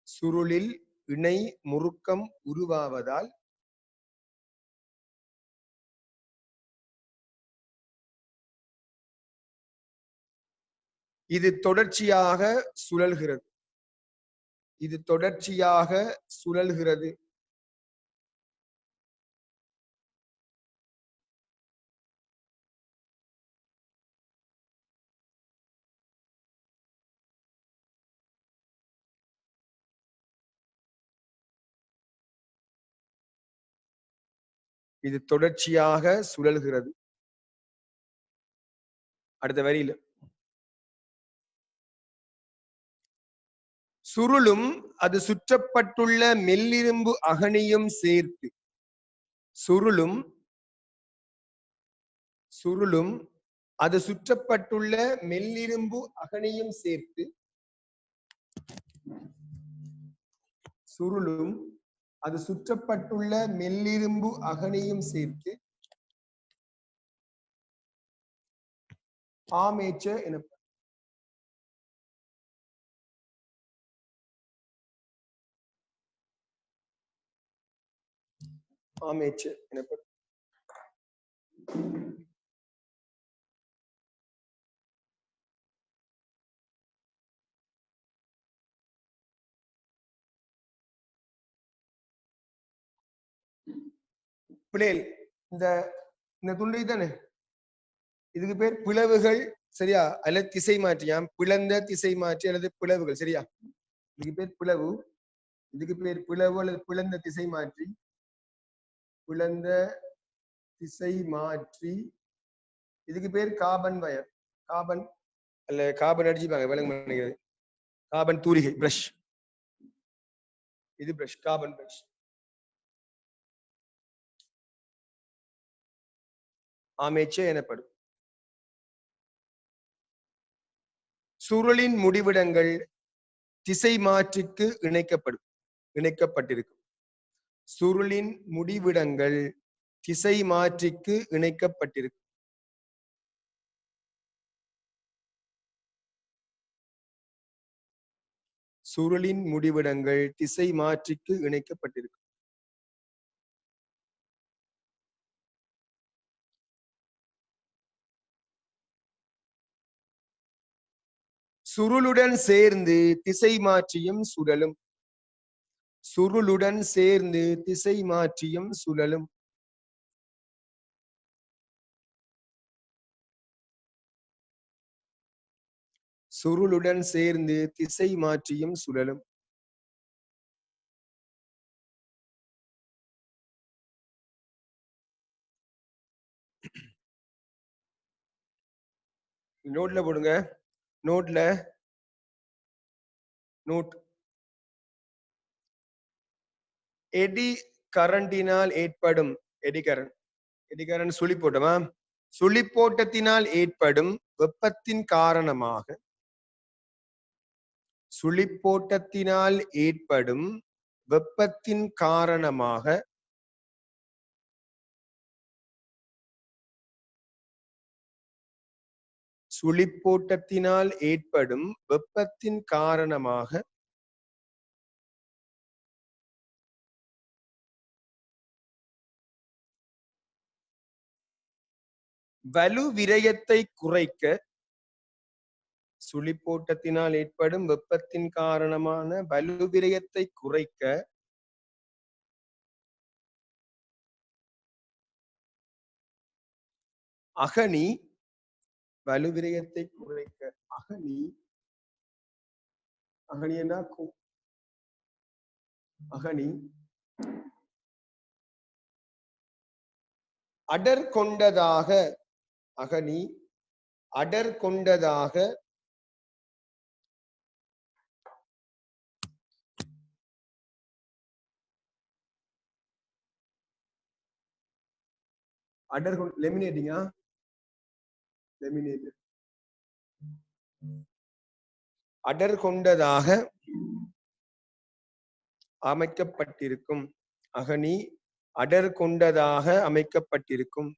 சுருளில் இணை முறுக்கம் உருவாவதால் இது தொடர்ச்சியாக சுழல்கிறது. இது தொடர்ச்சியாக சுழல்கிறது. இது தொடர்ச்சியாக சுழல்கிறது. அடுத்த வரியில சுருளும் அது சுற்றப்பட்டுள்ள மெல்லிரும்பு அகணியும் சேர்த்து சுருளும் அது சுற்றப்பட்டுள்ள மெல்லிரும்பு அகணியும் சேர்த்து சுருளும் அது சுற்றப்பட்டுள்ள மெல்லிரும்பு அகணியும் சேர்த்து ஆமேச்ச எனப்படும். ஆமேச்ச எனப்படும். பிளேல் இந்த துண்டு தானே, இதுக்கு பேர் பிளவுகள் சரியா, அல்லது திசை மாற்றியாம், பிளந்த திசை மாற்றி அல்லது பிளவுகள் சரியா. இதுக்கு பேர் பிளவு, இதுக்கு பேர் பிளவு அல்லது பிளந்த திசை மாற்றி, பிளந்த திசை மாற்றி. இதுக்கு பேர் கார்பன் வயர், கார்பன் அல்ல கார்பன் அடிச்சுப்பாங்க விலங்கு பண்ணிக்கிறது, கார்பன் தூரிகை பிரஷ், இது பிரஷ் கார்பன் பிரஷ். ஆமேச்சே எனப்படும். சுருளின் முடிவிடங்கள் திசை மாற்றிக்கு இணைக்கப்பட்டிருக்கும். சுருளின் முடிவிடங்கள் திசை மாற்றிக்கு இணைக்கப்பட்டிருக்கும். சுருளின் முடிவிடங்கள் திசை மாற்றிக்கு இணைக்கப்பட்டிருக்கும். சுருளுடன் சேர்ந்து திசை மாற்றியும் சுழலும். சுருளுடன் சேர்ந்து திசை மாற்றியும் சுழலும். சுருளுடன் சேர்ந்து திசை மாற்றியும் சுழலும். நோட்ல போடுங்க, நோட்ல நோட். எடி கரண்டினால் ஏற்படும் எடிகரண்ட் சுழிப்போட்டமா, சுழிப்போட்டத்தினால் ஏற்படும் வெப்பத்தின் காரணமாக சுழிப்போட்டத்தினால் ஏற்படும் வெப்பத்தின் காரணமாக சுழிப்போட்டத்தினால் ஏற்படும் வெப்பத்தின் காரணமாக வலு விரயத்தை குறைக்க சுழிப்போட்டத்தினால் ஏற்படும் வெப்பத்தின் காரணமான வலு விரயத்தை குறைக்க அகனி வலு விரயத்தை குறைக்க அகனி என்ன அகனி அடர் கொண்டதாக அகனி அடர் கொண்டதாக அடர் லெமினேட்டிங்கா லெமினேட் அடர் கொண்டதாக அமைக்கப்பட்டிருக்கும் அகனி அடர் கொண்டதாக அமைக்கப்பட்டிருக்கும்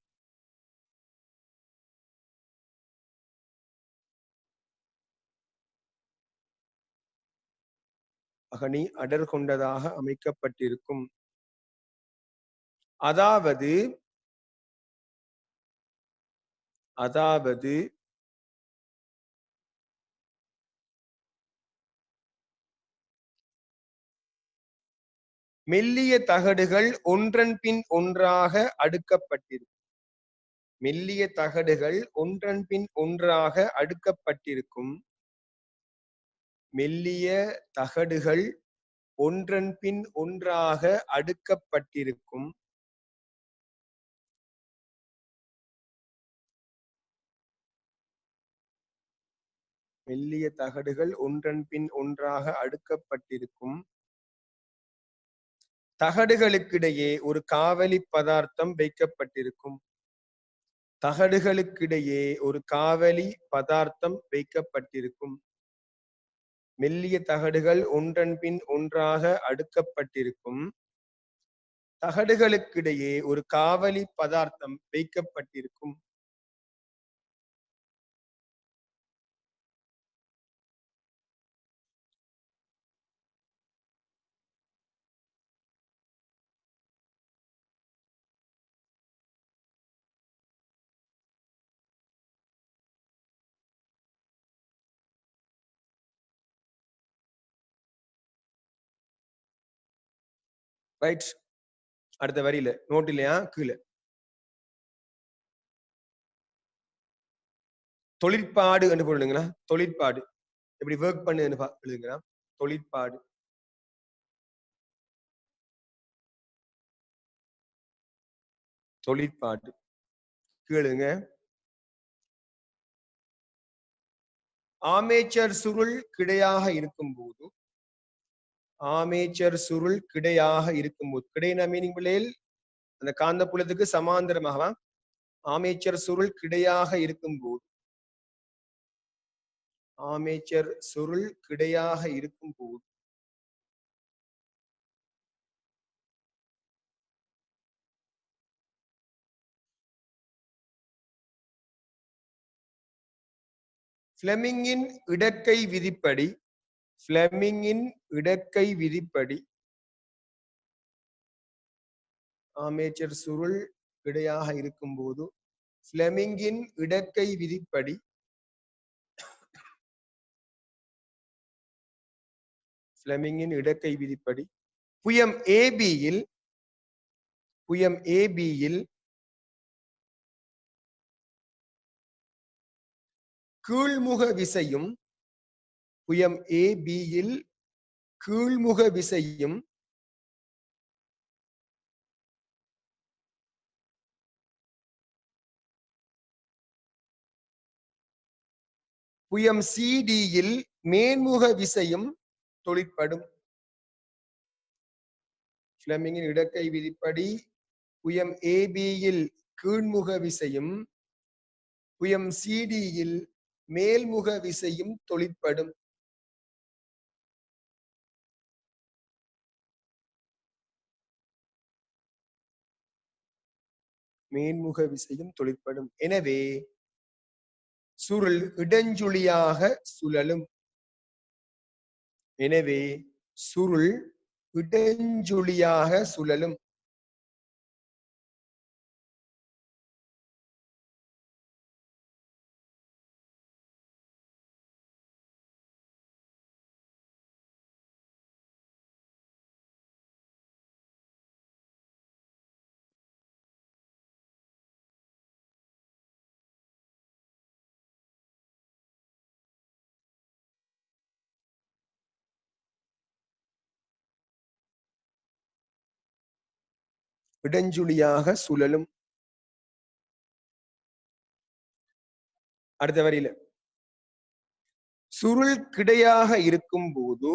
அகனி அடர் கொண்டதாக அமைக்கப்பட்டிருக்கும் அதாவது அதாவது மெல்லிய தகடுகள் ஒன்றன் பின் ஒன்றாக அடுக்கப்பட்டிருக்கும் மெல்லிய தகடுகள் ஒன்றன் பின் ஒன்றாக அடுக்கப்பட்டிருக்கும் மெல்லிய தகடுகள் ஒன்றன் பின் ஒன்றாக அடுக்கப்பட்டிருக்கும் மெல்லிய தகடுகள் ஒன்றன் பின் ஒன்றாக அடுக்கப்பட்டிருக்கும் தகடுகளுக்கிடையே ஒரு காவலி பதார்த்தம் வைக்கப்பட்டிருக்கும் தகடுகளுக்கிடையே ஒரு காவலி பதார்த்தம் வைக்கப்பட்டிருக்கும் மெல்லிய தகடுகள் ஒன்றன் பின் ஒன்றாக அடுக்கப்பட்டிருக்கும் தகடுகளுக்கிடையே ஒரு காவலி பதார்த்தம் வைக்கப்பட்டிருக்கும் ரைட் அடுத்த வரியில நோட் இல்லையா கீழே தொழிற்பாடு என்று போடுங்களா தொழிற்பாடு எப்படி ஒர்க் பண்ணு எழுதுங்களா தொழிற்பாடு தொழிற்பாடு கேளுங்க ஆமேச்சர் சுருள் கிடையாக இருக்கும் போது ஆமேச்சர் சுருள் கிடையாக இருக்கும்போது கிடையின மீனிங் பிள்ளையில் அந்த காந்த புலத்துக்கு சமாந்தரமாக ஆமேச்சர் சுருள் கிடையாக இருக்கும்போது ஆமேச்சர் சுருள் கிடையாக இருக்கும்போது பிளெமிங்கின் இடக்கை விதிப்படி பிளெமிங்கின் இடக்கை விதிப்படி ஆமேச்சர் சுருள் கிடையாக இருக்கும்போது பிளெமிங்கின் இடக்கை விதிப்படி பிளெமிங்கின் இடக்கை விதிப்படி புயம் ஏபியில் புயம் ஏபியில் கீழ்முக விசையும் புயம் ஏபியில் கீழ்முக விசையும் புயம் சிடியில் மேன்முக விசையும் தொழிற்படும் பிளெமிங்கின் இடக்கை விதிப்படி புயம் ஏபியில் கீழ்முக விசையும் புயம் சிடியில் மேல்முக விசையும் தொழிற்படும் மேன்முக விசையும் தொழிற்படும் எனவே சுருள் இடஞ்சுழியாக சுழலும் எனவே சுருள் இடஞ்சுழியாக சுழலும் இடஞ்சுழியாக சுழலும் அடுத்த வரியில சுருள் கிடையாக இருக்கும் போது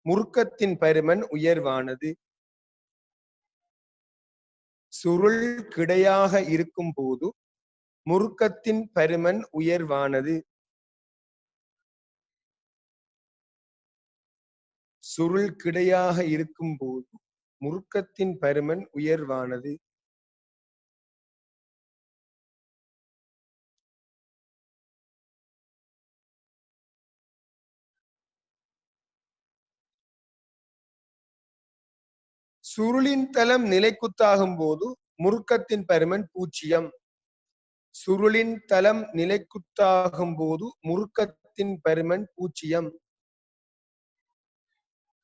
முறுக்கத்தின் பருமன் உயர்வானது. சுருள் கிடையாக இருக்கும் போது முறுக்கத்தின் பருமன் உயர்வானது. சுருள் கிடையாக இருக்கும் போது முறுக்கத்தின் பருமன் உயர்வானது. சுருளின் தளம் நிலைக்குத்தாகும் போது முறுக்கத்தின் பருமன் 0. சுருளின் தளம் நிலைக்குத்தாகும் போது முறுக்கத்தின் பருமன் 0.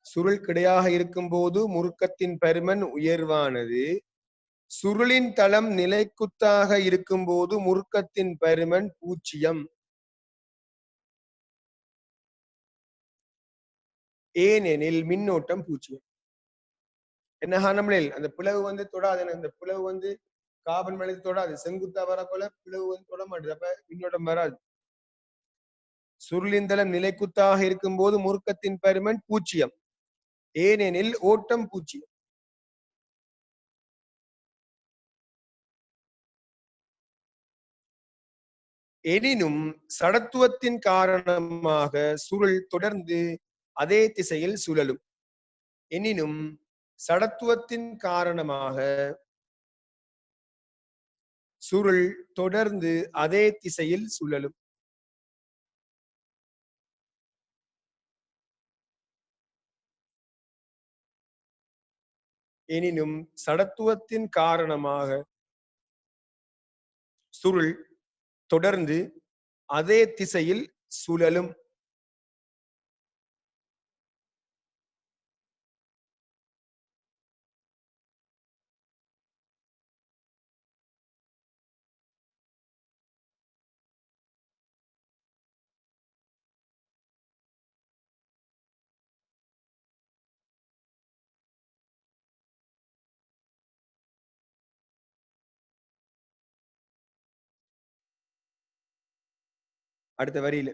சுருள் கிடையாக இருக்கும் போது முறுக்கத்தின் பருமன் உயர்வானது. சுருளின் தளம் நிலைக்குத்தாக இருக்கும் போது முறுக்கத்தின் பருமன் 0. ஏனெனில் மின்னோட்டம் 0. என்ன காரணமில்லை, அந்த பிளவு தொடாது. அந்த பிளவு காபன் மலை தொடாது. செங்குத்தா வரப்போல பிளவு தொட மாட்டேது. அப்ப மின்னோட்டம் வராது. சுருளின் தளம் நிலைக்குத்தாக இருக்கும் போது முறுக்கத்தின் பருமன் 0. ஏனெனில் ஓட்டம் 0. எனினும் சடத்துவத்தின் காரணமாக சுருள் தொடர்ந்து அதே திசையில் சுழலும். எனினும் சடத்துவத்தின் காரணமாக சுருள் தொடர்ந்து அதே திசையில் சுழலும். எனினும் சடத்துவத்தின் காரணமாக சுருள் தொடர்ந்து அதே திசையில் சுழலும். அடுத்த வரியில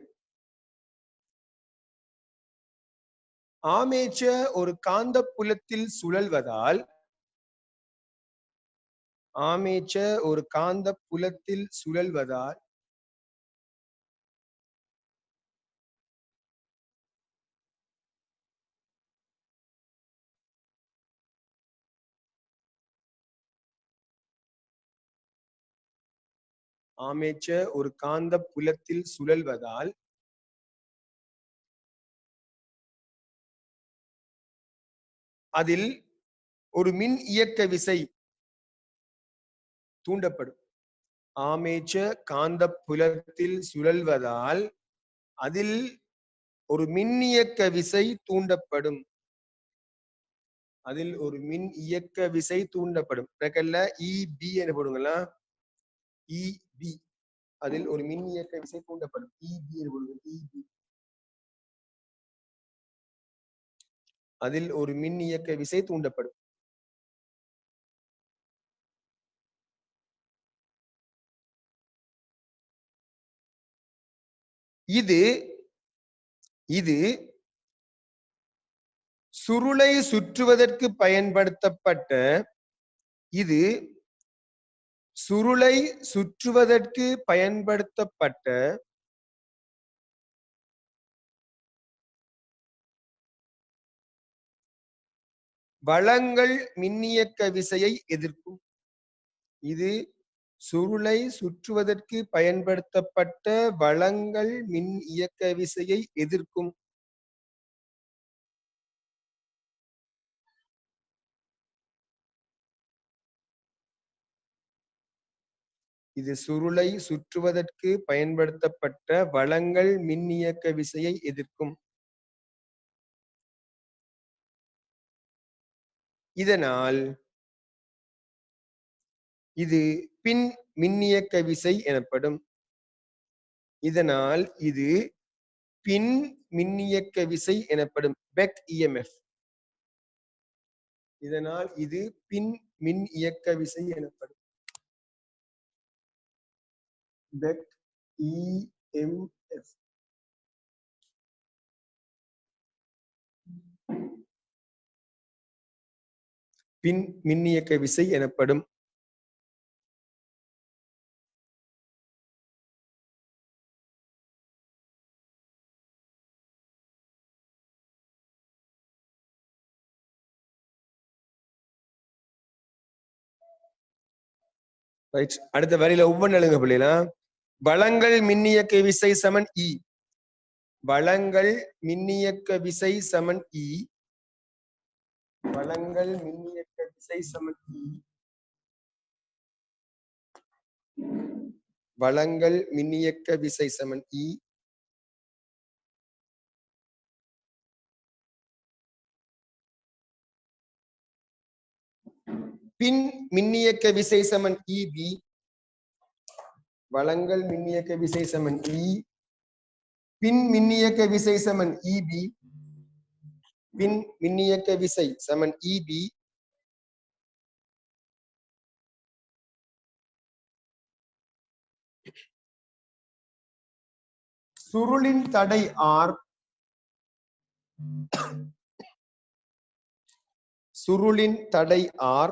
ஆமேச்சர் ஒரு காந்த புலத்தில் சுழல்வதால் ஆமேச்சர் ஒரு காந்த புலத்தில் சுழல்வதால் ஆமேச்சர் ஒரு காந்த புலத்தில் சுழல்வதால் அதில் ஒரு மின் இயக்க விசை தூண்டப்படும். ஆமேச்சர் காந்த புலத்தில் சுழல்வதால் அதில் ஒரு மின்னியக்க விசை தூண்டப்படும். அதில் ஒரு மின் இயக்க விசை தூண்டப்படும். இபி என்று போடுங்களா, இபி. அதில் ஒரு மின் இயக்க விசை தூண்டப்படும். இபி என்று போடுங்க, இபி. அதில் ஒரு மின் இயக்க விசை தூண்டப்படும். இது இது சுருளை சுற்றுவதற்கு பயன்படுத்தப்பட்ட இது சுருளை சுற்றுவதற்கு பயன்படுத்தப்பட்ட வளங்கள் மின்னியக்க விசையை எதிர்க்கும். இது சுருளை சுற்றுவதற்கு பயன்படுத்தப்பட்ட வளங்கள் மின் இயக்க விசையை எதிர்க்கும். இது சுருளை சுற்றுவதற்கு பயன்படுத்தப்பட்ட வளங்கள் மின் இயக்க விசையை எதிர்க்கும். இதனால் இது பின் மின்னியக்க விசை எனப்படும். இதனால் இது பின் மின்னியக்க விசை எனப்படும். பெக் இஎம்எஃப். இதனால் இது பின் மின் இயக்க விசை எனப்படும். பெக் இஎம்எஃப். mf பின் மின்னியக்க விசை எனப்படும். ரைட். அடுத்த வரியில ஒவ்வொன்று எழுங்க பிள்ளைங்களா. வளங்கள் மின்னியக்க விசை சமன் E. வளங்கள் மின்னியக்க விசை சமன் E. வளங்கள் மின்னியக்க விசை சமன் E. வளங்கள் மின்னியக்க விசை சமன் E. பின் மின்னியக்க விசை சமன் EB. வளங்கள் மின்னியக்க விசை சமன் E. பின் மின்னியக்க விசை சமன் EB. பின் மின்னியக்க விசை சமன் EB. சுருளின் தடை R. சுருளின் தடை R.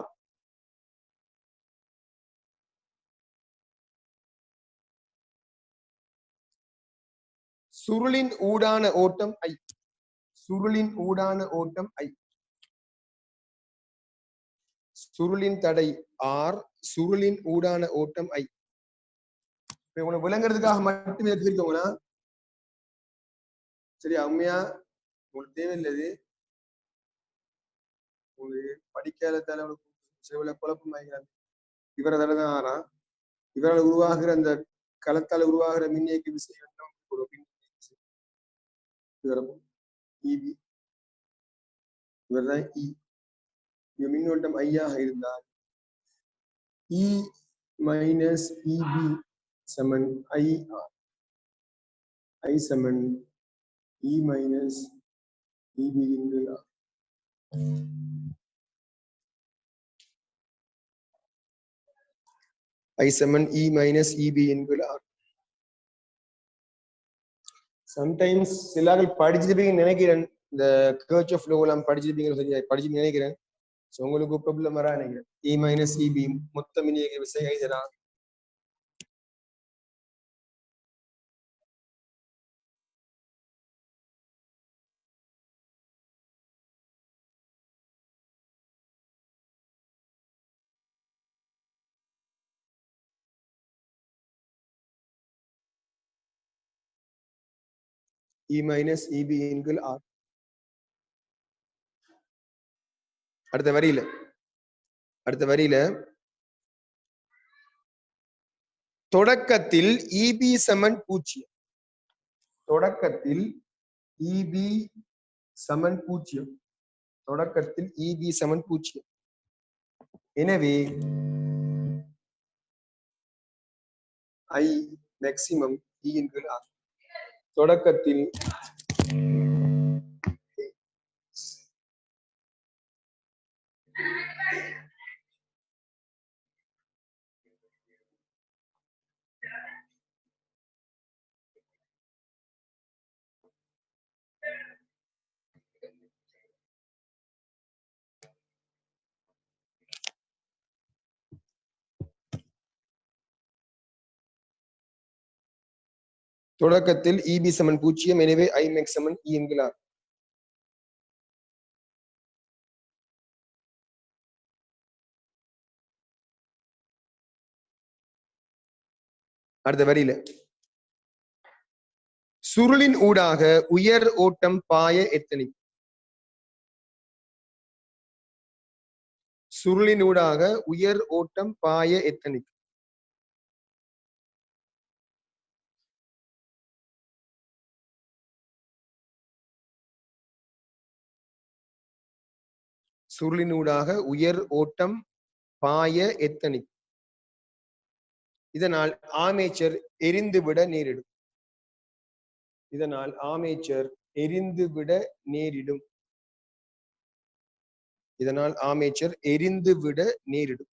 சுருளின் ஊடான ஓட்டம் I. சுருளின் ஊடான ஓட்டம் I. சுருளின் தடை R. சுருளின் ஊடான ஓட்டம் I. உனக்கு விளங்குறதுக்காக மட்டுமே எடுத்துக்கோங்களா. சரி, உண்மையா உங்களுக்கு தேவையில்லை. உங்களுக்கு படிக்காததால சில குழப்பம் ஆகிறாங்க. இவரதாலதான் ஆறா இவரால் உருவாகிற அந்த களத்தால் உருவாகிற மின்னியக்க விசை EB. இவர்தான் E. மின்னோட்டம் ஐயாக இருந்தால் E மைனஸ் EB சமன் IR. I சமன் E minus EB into R. I சமன் E minus EB into R. Sometimes சிலாக்கள் படிச்சிருப்பீங்க நினைக்கிறேன். இந்த கர்ச் ஆஃப் லோ எல்லாம் படிச்சிருப்பீங்கன்னு சொல்லி படிச்சு நினைக்கிறேன். உங்களுக்கு ப்ராப்ளம் வரா நினைக்கிறேன். E மைனஸ் EB மொத்த மின்னியக்க விசை ஐதரா. E minus EB equal R. அடுத்த வரியில தொடக்கத்தில் EB சமன் 0. தொடக்கத்தில் EB சமன் 0. தொடக்கத்தில் EB சமன் 0. எனவே I maximum E equal R. தொடக்கத்தில் தொடக்கத்தில் EB சமன் 0. எனவே I maximum E equal R. அடுத்த வரியில சுருளின் ஊடாக உயர் ஓட்டம் பாய எத்தனை. சுருளின் ஊடாக உயர் ஓட்டம் பாய எத்தனை. சுருளினூடாக உயர் ஓட்டம் பாய எத்தனை. இதனால் ஆர்மேச்சர் எரிந்துவிட நேரிடும். இதனால் ஆர்மேச்சர் எரிந்துவிட நேரிடும். இதனால் ஆர்மேச்சர் எரிந்துவிட நேரிடும்.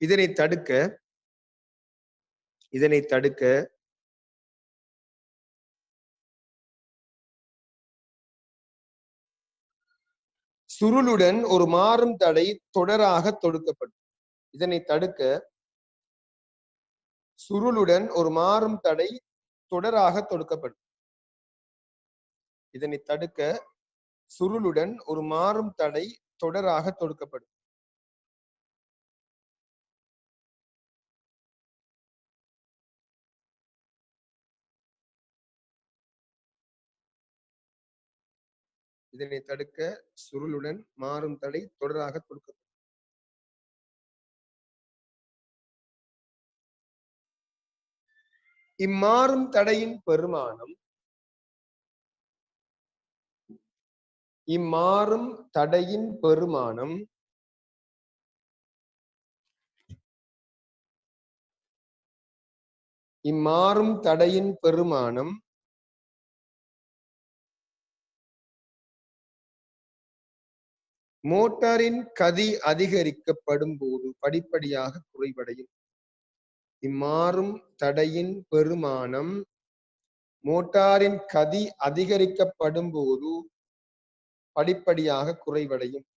இதனை தடுக்க சுருளுடன் ஒரு மாறும் தடை தொடராக தொடுக்கப்படும். இதனை தடுக்க சுருளுடன் ஒரு மாறும் தடை தொடராக தொடுக்கப்படும். இதனை தடுக்க சுருளுடன் ஒரு மாறும் தடை தொடராக தொடுக்கப்படும். இதனை தடுக்க சுருளுடன் மாறும் தடை தொடராக தொடுக்கப்படும். இம்மாறும் தடையின் பெருமானம் இம்மாறும் தடையின் பெருமானம் இம்மாறும் தடையின் பெருமானம் மோட்டாரின் கதி அதிகரிக்கப்படும் போது படிப்படியாக குறைவடையும். இம்மாறும் தடையின் பெருமானம் மோட்டாரின் கதி அதிகரிக்கப்படும் போது படிப்படியாக குறைவடையும்.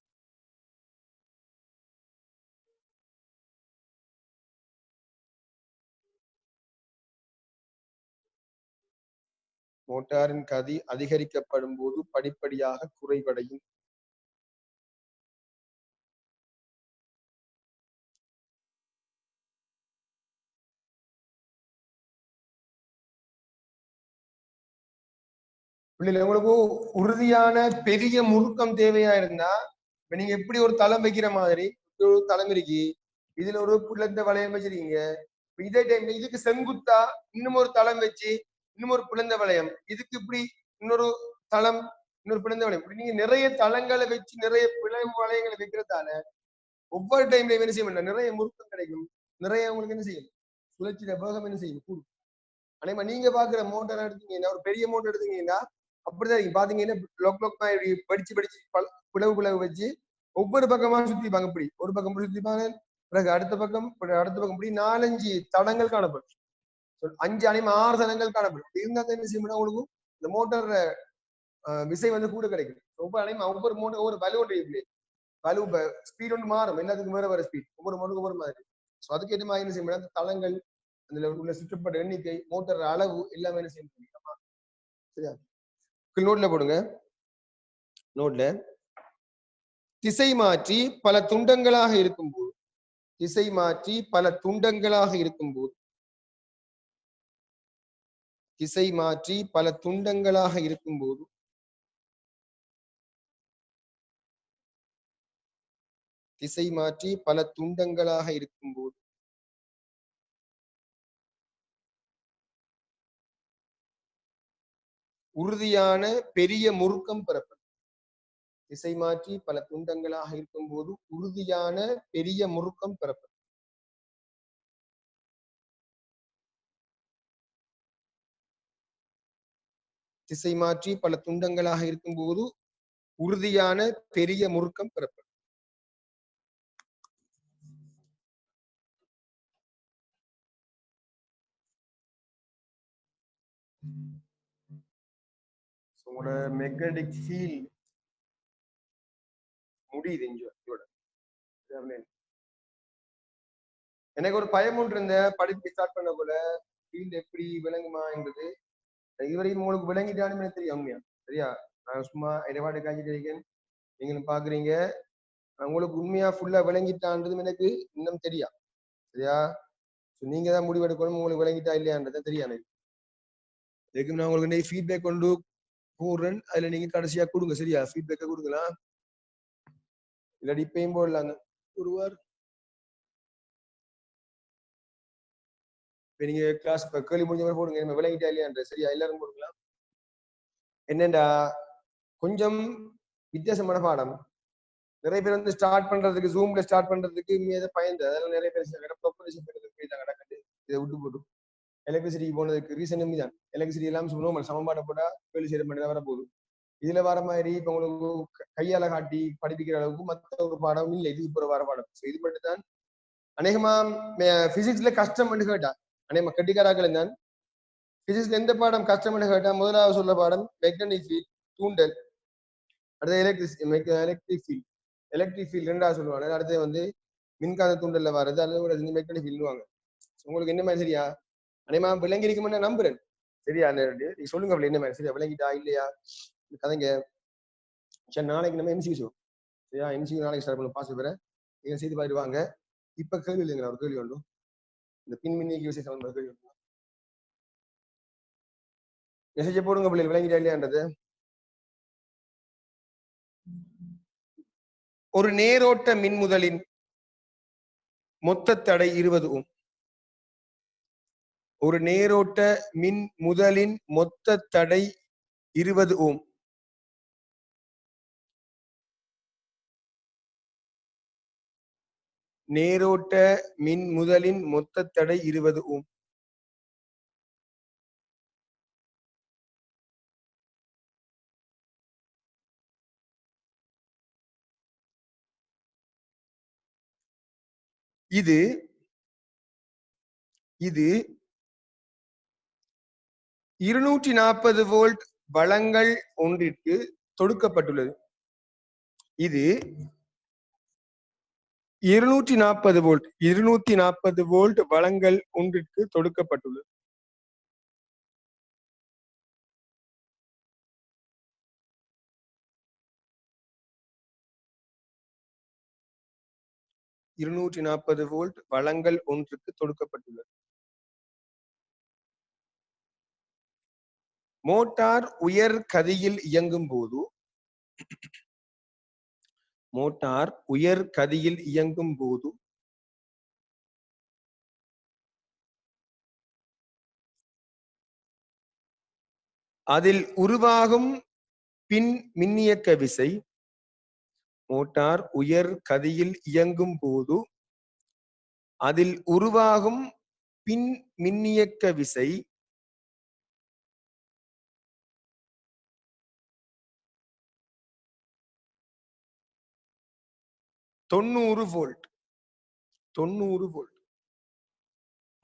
மோட்டாரின் கதி அதிகரிக்கப்படும் போது படிப்படியாக குறைவடையும். உங்களுக்கு உறுதியான பெரிய முறுக்கம் தேவையா இருந்தா இப்ப நீங்க எப்படி ஒரு தளம் வைக்கிற மாதிரி ஒரு தளம் இருக்கு, இதுல ஒரு புலந்த வளையம் வச்சிருக்கீங்க. இதே டைம்ல இதுக்கு செங்குத்தா இன்னும் ஒரு தளம் வச்சு இன்னும் ஒரு புலந்த வளையம், இதுக்கு இப்படி இன்னொரு தளம் இன்னொரு புலந்த வளையம், இப்படி நீங்க நிறைய தளங்களை வச்சு நிறைய பிளவு வளையங்களை வைக்கிறதால ஒவ்வொரு டைம்ல என்ன செய்ய மாட்டேன், நிறைய முறுக்கம் கிடைக்கும். நிறைய உங்களுக்கு என்ன செய்யும், சுழற்சியில வேகம் என்ன செய்யும் கூடும். அதே மாதிரி நீங்க பாக்குற மோட்டார் எடுத்தீங்கன்னா ஒரு பெரிய மோட்டர் எடுத்தீங்கன்னா அப்படிதான் இருக்கு. பாத்தீங்கன்னா படிச்சு பிளவு வச்சு ஒவ்வொரு பக்கமா சுத்திப்பாங்க. இப்படி ஒரு பக்கம் சுத்திப்பாங்க, பிறகு அடுத்த பக்கம் இப்படி 4-5 தடங்கள் காணப்படும். 5-6 தடங்கள் காணப்படும். இருந்தா என்ன செய்யணும், உங்களுக்கு இந்த மோட்டார் விசை வந்து கூட கிடைக்கும். ஒவ்வொரு மோட்டர் ஒவ்வொரு வலு ஒன்று வலு ஸ்பீட் ஒன்று மாறும். எல்லாத்துக்கும் வேற ஸ்பீட், ஒவ்வொரு மோட்டருக்கு ஒவ்வொரு மாதிரி. ஸோ அதுக்கேற்ற மாதிரி என்ன செய்யணும், அந்த தளங்கள் அதுல உள்ள சுற்றப்பட்ட எண்ணிக்கை மோட்டார் அளவு எல்லாமே என்ன செய்யணும். சரியா, நோட்ல போடுங்க. நோட்ல திசை மாற்றி பல துண்டங்களாக இருக்கும்போது திசை மாற்றி பல துண்டங்களாக இருக்கும்போது திசை மாற்றி பல துண்டங்களாக இருக்கும்போது திசை மாற்றி பல துண்டங்களாக இருக்கும்போது உறுதியான பெரிய முறுக்கம் பெறப்படும். திசை மாற்றி பல துண்டங்களாக இருக்கும்போது உறுதியான பெரிய முறுக்கம் பெறப்படும். திசை மாற்றி பல துண்டங்களாக இருக்கும்போது உறுதியான பெரிய முறுக்கம் பெறப்படும். உங்களோட மெக்னடிக் ஃபீல்ட் முடியுது இதோட. எனக்கு ஒரு பயம் ஒன்று இருந்த படிப்பு ஸ்டார்ட் பண்ண போல ஃபீல்டு எப்படி விளங்குமா என்பது இதுவரைக்கும் உங்களுக்கு விளங்கிட்டானுமே தெரியும். உண்மையா சரியா, நான் சும்மா இடபாடு காய்ச்சிட்டு இருக்கேன், நீங்களும் பாக்குறீங்க. உங்களுக்கு உண்மையா ஃபுல்லா விளங்கிட்டான்றதும் எனக்கு இன்னும் தெரியா. சரியா, நீங்க தான் முடிவெடுக்கணும் உங்களுக்கு விளங்கிட்டா இல்லையான்றதான் தெரியா. எனக்கு இதுக்கு நான் உங்களுக்கு ஃபீட்பேக் கொண்டு போடுறேன், அதுல நீங்க கடைசியா கொடுங்க. சரியா, ஃபீட்பேக்கை கொடுக்கலாம், இல்லாட்டி இப்பயும் போடலாங்க ஒருவார். இப்ப நீங்க கிளாஸ் கேள்வி முடிஞ்ச மாதிரி போடுங்க, நம்ம விளங்கிட்டா இல்லையான்ற. சரியா, எல்லாரும் போடுங்களா. என்னண்டா கொஞ்சம் வித்தியாசமான பாடம். நிறைய பேர் வந்து ஸ்டார்ட் பண்றதுக்கு ஜூம்ல ஸ்டார்ட் பண்றதுக்கு பயந்து அதெல்லாம் நிறைய பேர் நடக்குது. இதை விட்டு போட்டு எலக்ட்ரிசிட்டிக்கு போனதுக்கு ரீசன் தான். எலக்ட்ரிசிட்டி எல்லாம் சொல்லுவோம் சமன்பாட்டை போட்டா கேள்வி செய்ய பண்ணி வர போகுது. இதுல வர மாதிரி இப்ப உங்களுக்கு கையால காட்டி படிப்பிக்கிற அளவுக்கு மற்ற ஒரு பாடம் இல்லை. இது இப்போ வர பாடம். இது மட்டும் தான் அநேகமா பிசிக்ஸ்ல கஷ்டம் கேட்டா அநேகமா கட்டிக்காராக்கள் இருந்தான். பிசிக்ஸ்ல எந்த பாடம் கஷ்டம் கேட்டா முதலாவது சொல்ல பாடம் மெக்னடிக் ஃபீல்ட் தூண்டல், அடுத்து எலக்ட்ரிக் ஃபீல்ட். எலக்ட்ரிக் ஃபீல்ட் ரெண்டாவது சொல்லுவாங்க. அடுத்து வந்து மின்காந்த தூண்டல்ல வர்றது அல்லது மெக்னடிக் ஃபீல்டுவாங்க. உங்களுக்கு என்ன மாதிரி சரியா அநேகமா விளங்கி இருக்குமே நான் நம்புறேன். சரியா நீ சொல்லுங்க அப்படி என்ன மாதிரி சரியா விளங்கிட்டா இல்லையா கதைங்க. சரி நாளைக்கு நம்ம எம்சிக்கு சொல்லுவோம். சரியா எம்சிக்கு நாளைக்கு ஸ்டார்ட் பண்ணுவோம். பாஸ் பேரை நீங்க செய்து பாருவாங்க. இப்ப கேள்வி இல்லைங்களா ஒரு கேள்வி ஒன்றும் இந்த பின்மின்னிக்கு விஷயம் கேள்வி ஒன்று மெசேஜ் போடுங்க பிள்ளைகள் விளங்கிட்டா இல்லையான்றது. ஒரு நேரோட்ட மின்முதலின் மொத்த தடை 20 ஓம். ஒரு நேரோட்ட மின் முதலின் மொத்த தடை 20 ஓம். நேரோட்ட மின் முதலின் மொத்த தடை 20 ஓம். இது 240 வோல்ட் வழங்கல் ஒன்றிற்கு தொடுக்கப்பட்டுள்ளது. இது 240 வோல்ட் வழங்கல் ஒன்றிற்கு தொடுக்கப்பட்டுள்ளது. வோல்ட் வழங்கல் ஒன்றுக்கு தொடுக்கப்பட்டுள்ளது. மோட்டார் உயர் கதியில் இயங்கும் போது அதில் உருவாகும் பின் மின்னியக்க விசை மோட்டார் உயர் கதியில் இயங்கும் போது அதில் உருவாகும் பின் மின்னியக்க விசை 90 வோல்ட்.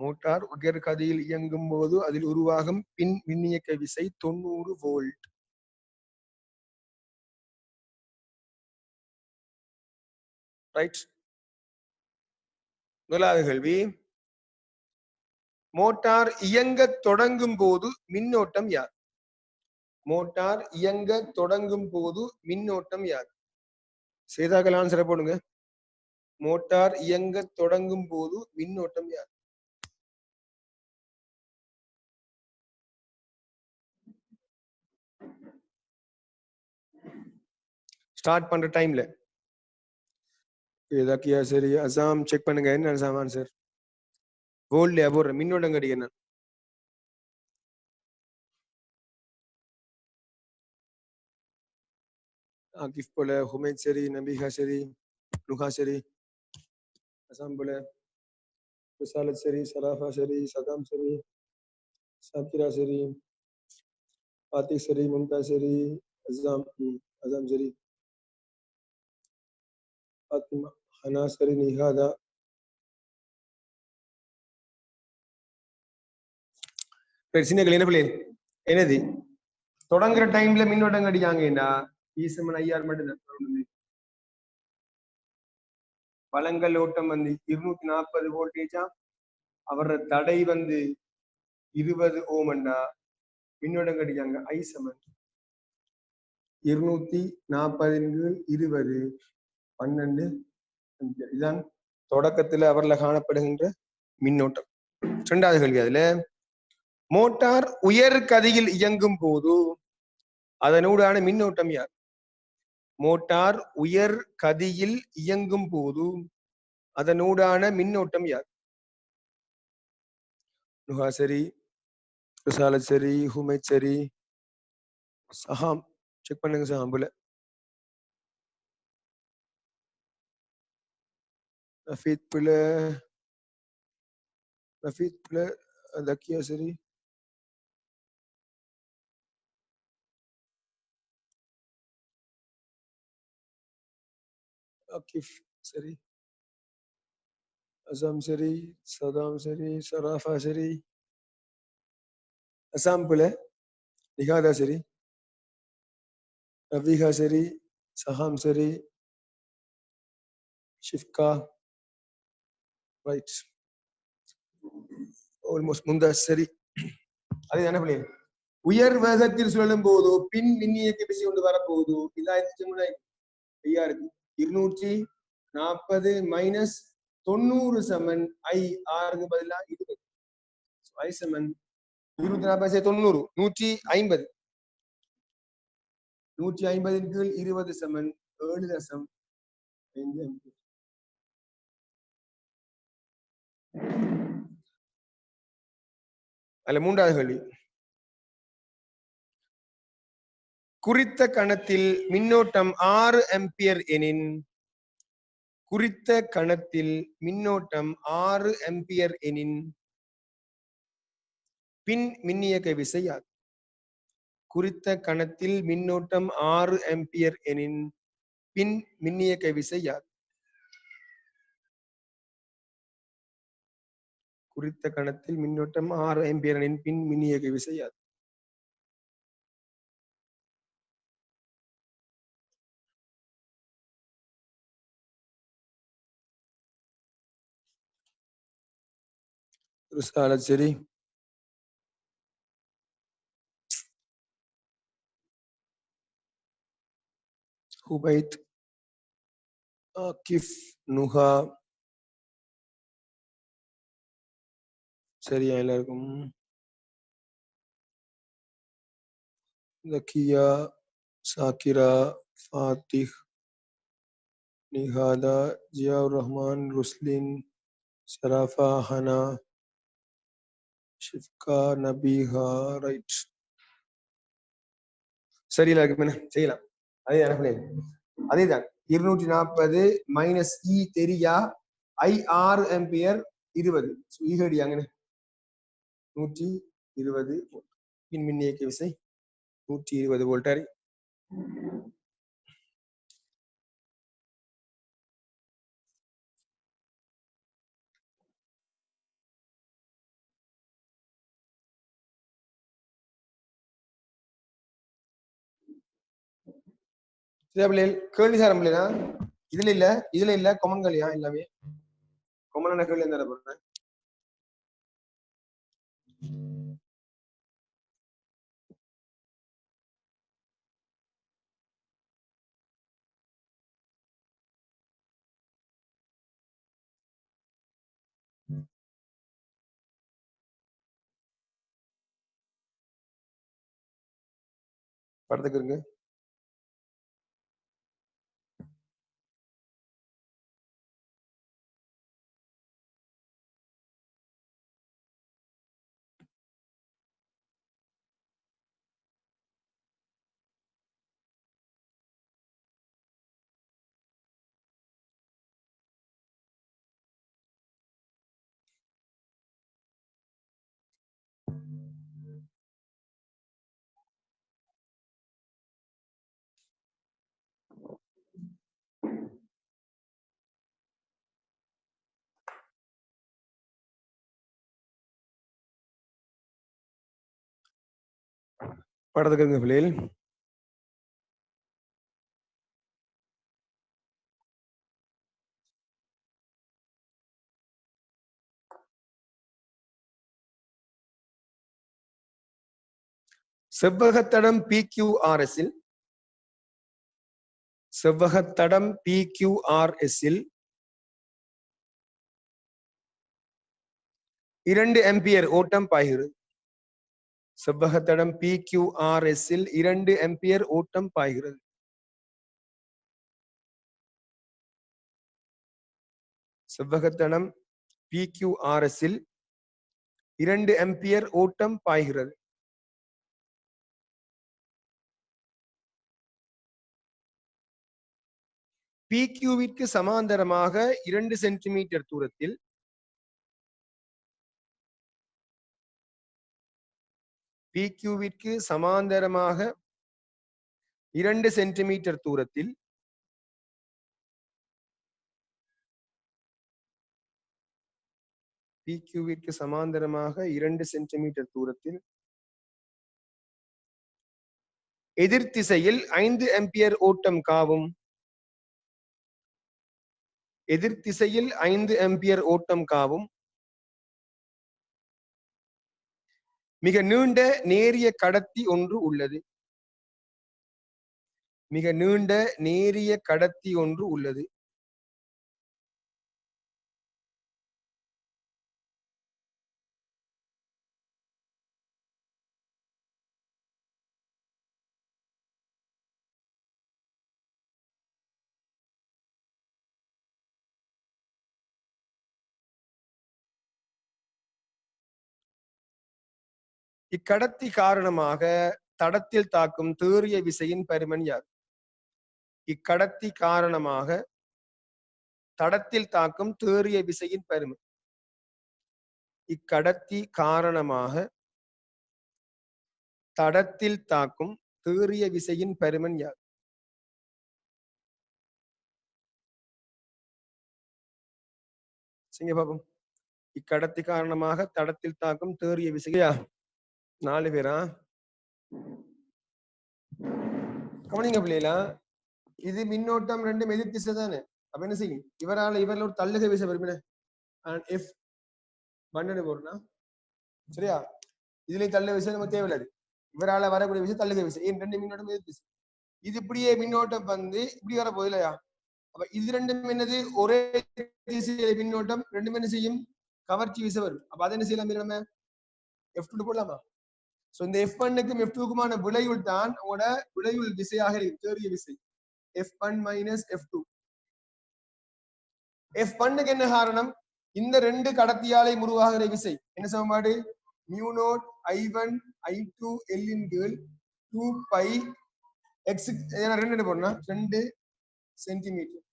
மோட்டார் உயர் கதியில் இயங்கும் போது அதில் உருவாகும் பின் மின்னியக்க விசை 90 வோல்ட். ரைட். முதலாவது கேள்வி, மோட்டார் இயங்க தொடங்கும் போது மின்னோட்டம் யார்? மோட்டார் இயங்க தொடங்கும் போது மின்னோட்டம் யார்? சேதாக்கள் ஆன்சரை போடுங்க. மோட்டார் இயங்க தொடங்கும் போது மின்னோட்டம் யார்? ஸ்டார்ட் பண்ற டைம்ல ஏதாக்கியா சரி அசாம் செக் பண்ணுங்க. என்ன அசாம் ஆன்சர் வோல்ட்ல போடுற மின்னோட்டம் கிடைக்க என்ன ஆகிஃப் போல, ஹுமைத் சரி, நபிஹா சரி, லுஹா சரி, அசாம் போல, ரிசாலத் சரி, சராஃபா சரி, சதாம் சரி, சாக்கிரா சரி, பாத்தி சரி, மும்தா சரி, அசாம் சரி, பாத்திமா, ஹனா சரி, நிஹாதா. சின்னங்கள் என்ன பிள்ளை என்னது தொடங்குற டைம்ல மின்னோட்டம் கடிக்காங்கன்னா ஈசமன் ஐயார் மட்டும்தான். வழங்கல் ஓட்டம் வந்து 240 வோல்டேஜா, அவர தடை வந்து 20 ஓம்ண்டா மின்னோட்டம் கடிக்காங்க ஐசமன் 240 20 12 இதுதான் தொடக்கத்துல அவர்ல காணப்படுகின்ற மின்னோட்டம். இரண்டாவது கேள்வி, அதுல மோட்டார் உயர் கதியில் இயங்கும் போது அதனூடான மின்னோட்டம் யார்? மோட்டார் உயர் கதியில் இயங்கும் போது அதனூடான மின்னோட்டம் யார்? நுஹா சரி, ரிசாலத் சரி, ஹுமைத் சரி, சஹாம் செக் பண்ணுங்க. சஹாம் போல, நஃபீத் போல, தக்கியா சரி, அகிஃப் சரி, அசாம் சரி, சதாம் சரி, சராஃபா சரி, அசாம் புல, நிகாதா சரி, ரவிகா சரி, சஹாம் சரி, ஷிஃப்கா, ரைட், ஆல்மோஸ்ட் முந்தாஸ் சரி. அது என்ன பண்ணி உயர் வேகத்தில் சுழலும் போதோ பின் மின்னியக்க விசை கொண்டு வரப்போகுது. இதாயிடுச்சு ஐயா இருக்கு 240 மைனஸ் 90 சமன் ஐ ஆறுக்கு பதிலாக 20. ஐ சமன் 240 90 150. 150 கீழ் 20 சமன் 7.5. அதுல மூன்றாவது கேள்வி. குறித்த கணத்தில் மின்னோட்டம் 6 ஆம்பியர் எனின் குறித்த கணத்தில் மின்னோட்டம் 6 ஆம்பியர் எனின் பின் மின்னியக்க விசை யாது? குறித்த கணத்தில் மின்னோட்டம் 6 ஆம்பியர் எனின் பின் மின்னியக்க விசை யாது? குறித்த கணத்தில் மின்னோட்டம் 6 ஆம்பியர் எனின் பின் மின்னியக்க விசை யாது? رسالة سري ஹுபைத் ஆகிஃப் நுஹா சரியா எல்லாருக்கும் ஜக்கியா சாக்கிரா ஃபாத்திஹ் நிஹாதா ஜியாவுர் ரஹ்மான் ருஸ்லின் ஷராஃபா ஹனா ஷிஃப்கா நபீஹா ரைட் சரி எல்லாருக்கும் என்ன செய்யலாம் அதே அனுப்பல அதேதான் 240 மைனஸ் இ தெரியா ஐ 6 ஆம்பியர் 20 ஈகடி அங்கே 120 பின் மின்னியக்க விசை 120 வோல்ட். கேள்வி சாரம் இல்லையா இதுல இல்ல கொமன்களையா எல்லாமே கொமனான கேள்வி என்ன போடுறேன். படத்துக்கு இருக்கு படத்துக்கு இருங்க பிள்ளைகள். செவ்வகத்தடம் PQRS இல் செவ்வகத்தடம் PQRS இல் 2 ஆம்பியர் ஓட்டம் பாய்கிறது. செவ்வகத்தடம் PQRS இல் 2 ஆம்பியர் ஓட்டம் பாய்கிறது. செவ்வகத்தடம் PQRS இல் 2 ஆம்பியர் ஓட்டம் பாய்கிறது. PQவிற்கு சமாந்தரமாக 2 சென்டிமீட்டர் தூரத்தில் PQவிற்கு சமாந்தரமாக 2 சென்டிமீட்டர் தூரத்தில் PQவிற்கு சமாந்தரமாக 2 சென்டிமீட்டர் தூரத்தில் எதிர் திசையில் 5 ஆம்பியர் ஓட்டம் காவும். எதிர் திசையில் 5 ஆம்பியர் ஓட்டம் காவும் மிக நீண்ட நேரிய கடத்தி ஒன்று உள்ளது. மிக நீண்ட நேரிய கடத்தி ஒன்று உள்ளது. இக்கடத்தி காரணமாக தடத்தில் தாக்கும் தேறிய விசையின் பருமன் யாது? இக்கடத்தி காரணமாக தடத்தில் தாக்கும் தேறிய விசையின் பருமன். இக்கடத்தி காரணமாக தடத்தில் தாக்கும் தேறிய விசையின் பருமன் யாது? சிங்க பாப்போம். இக்கடத்தி காரணமாக தடத்தில் தாக்கும் தேறிய விசையா? 4 பேரா? கவனிங்க பிள்ளைகளா, இது மின்னோட்டம் ரெண்டும் எதிர் திசை தானே. அப்ப என்ன செய்யும்? இவரால ஒரு தள்ளுகை விசை வருமே. F பண்ணு போறனா சரியா? இதுலயும் தள்ள விசை நமக்கு தேவையில்லை. இவரால வரக்கூடிய விசை தள்ளுகை விசை. ஏன் ரெண்டு மின்னோட்டம் எதிர் திசை. இது இப்படியே மின்னோட்டம் வந்து இப்படி வர போகுது இல்லையா? அப்ப இது ரெண்டும் என்னது? ஒரே திசையில மின்னோட்டம் ரெண்டும் என்ன செய்யும்? கவர்ச்சி விசை வரும். அப்ப அதை என்ன செய்யலாம்? நம்ம F2 போடலாமா? சோ இந்த F1க்கும் F2க்குமான விளைவுள் தான் உங்களோட விளைவுள் விசையாக இருக்கு. தேறிய விசை F1 மைனஸ் F2. F1க்கு என்ன காரணம்? இந்த ரெண்டு கடத்தியாலை உருவாகிற விசை என்ன சமன்பாடு? Mu naught I1 I2 L இன் கீழ் 2 பை x ரெண்டு போடணும் 2 சென்டிமீட்டர்.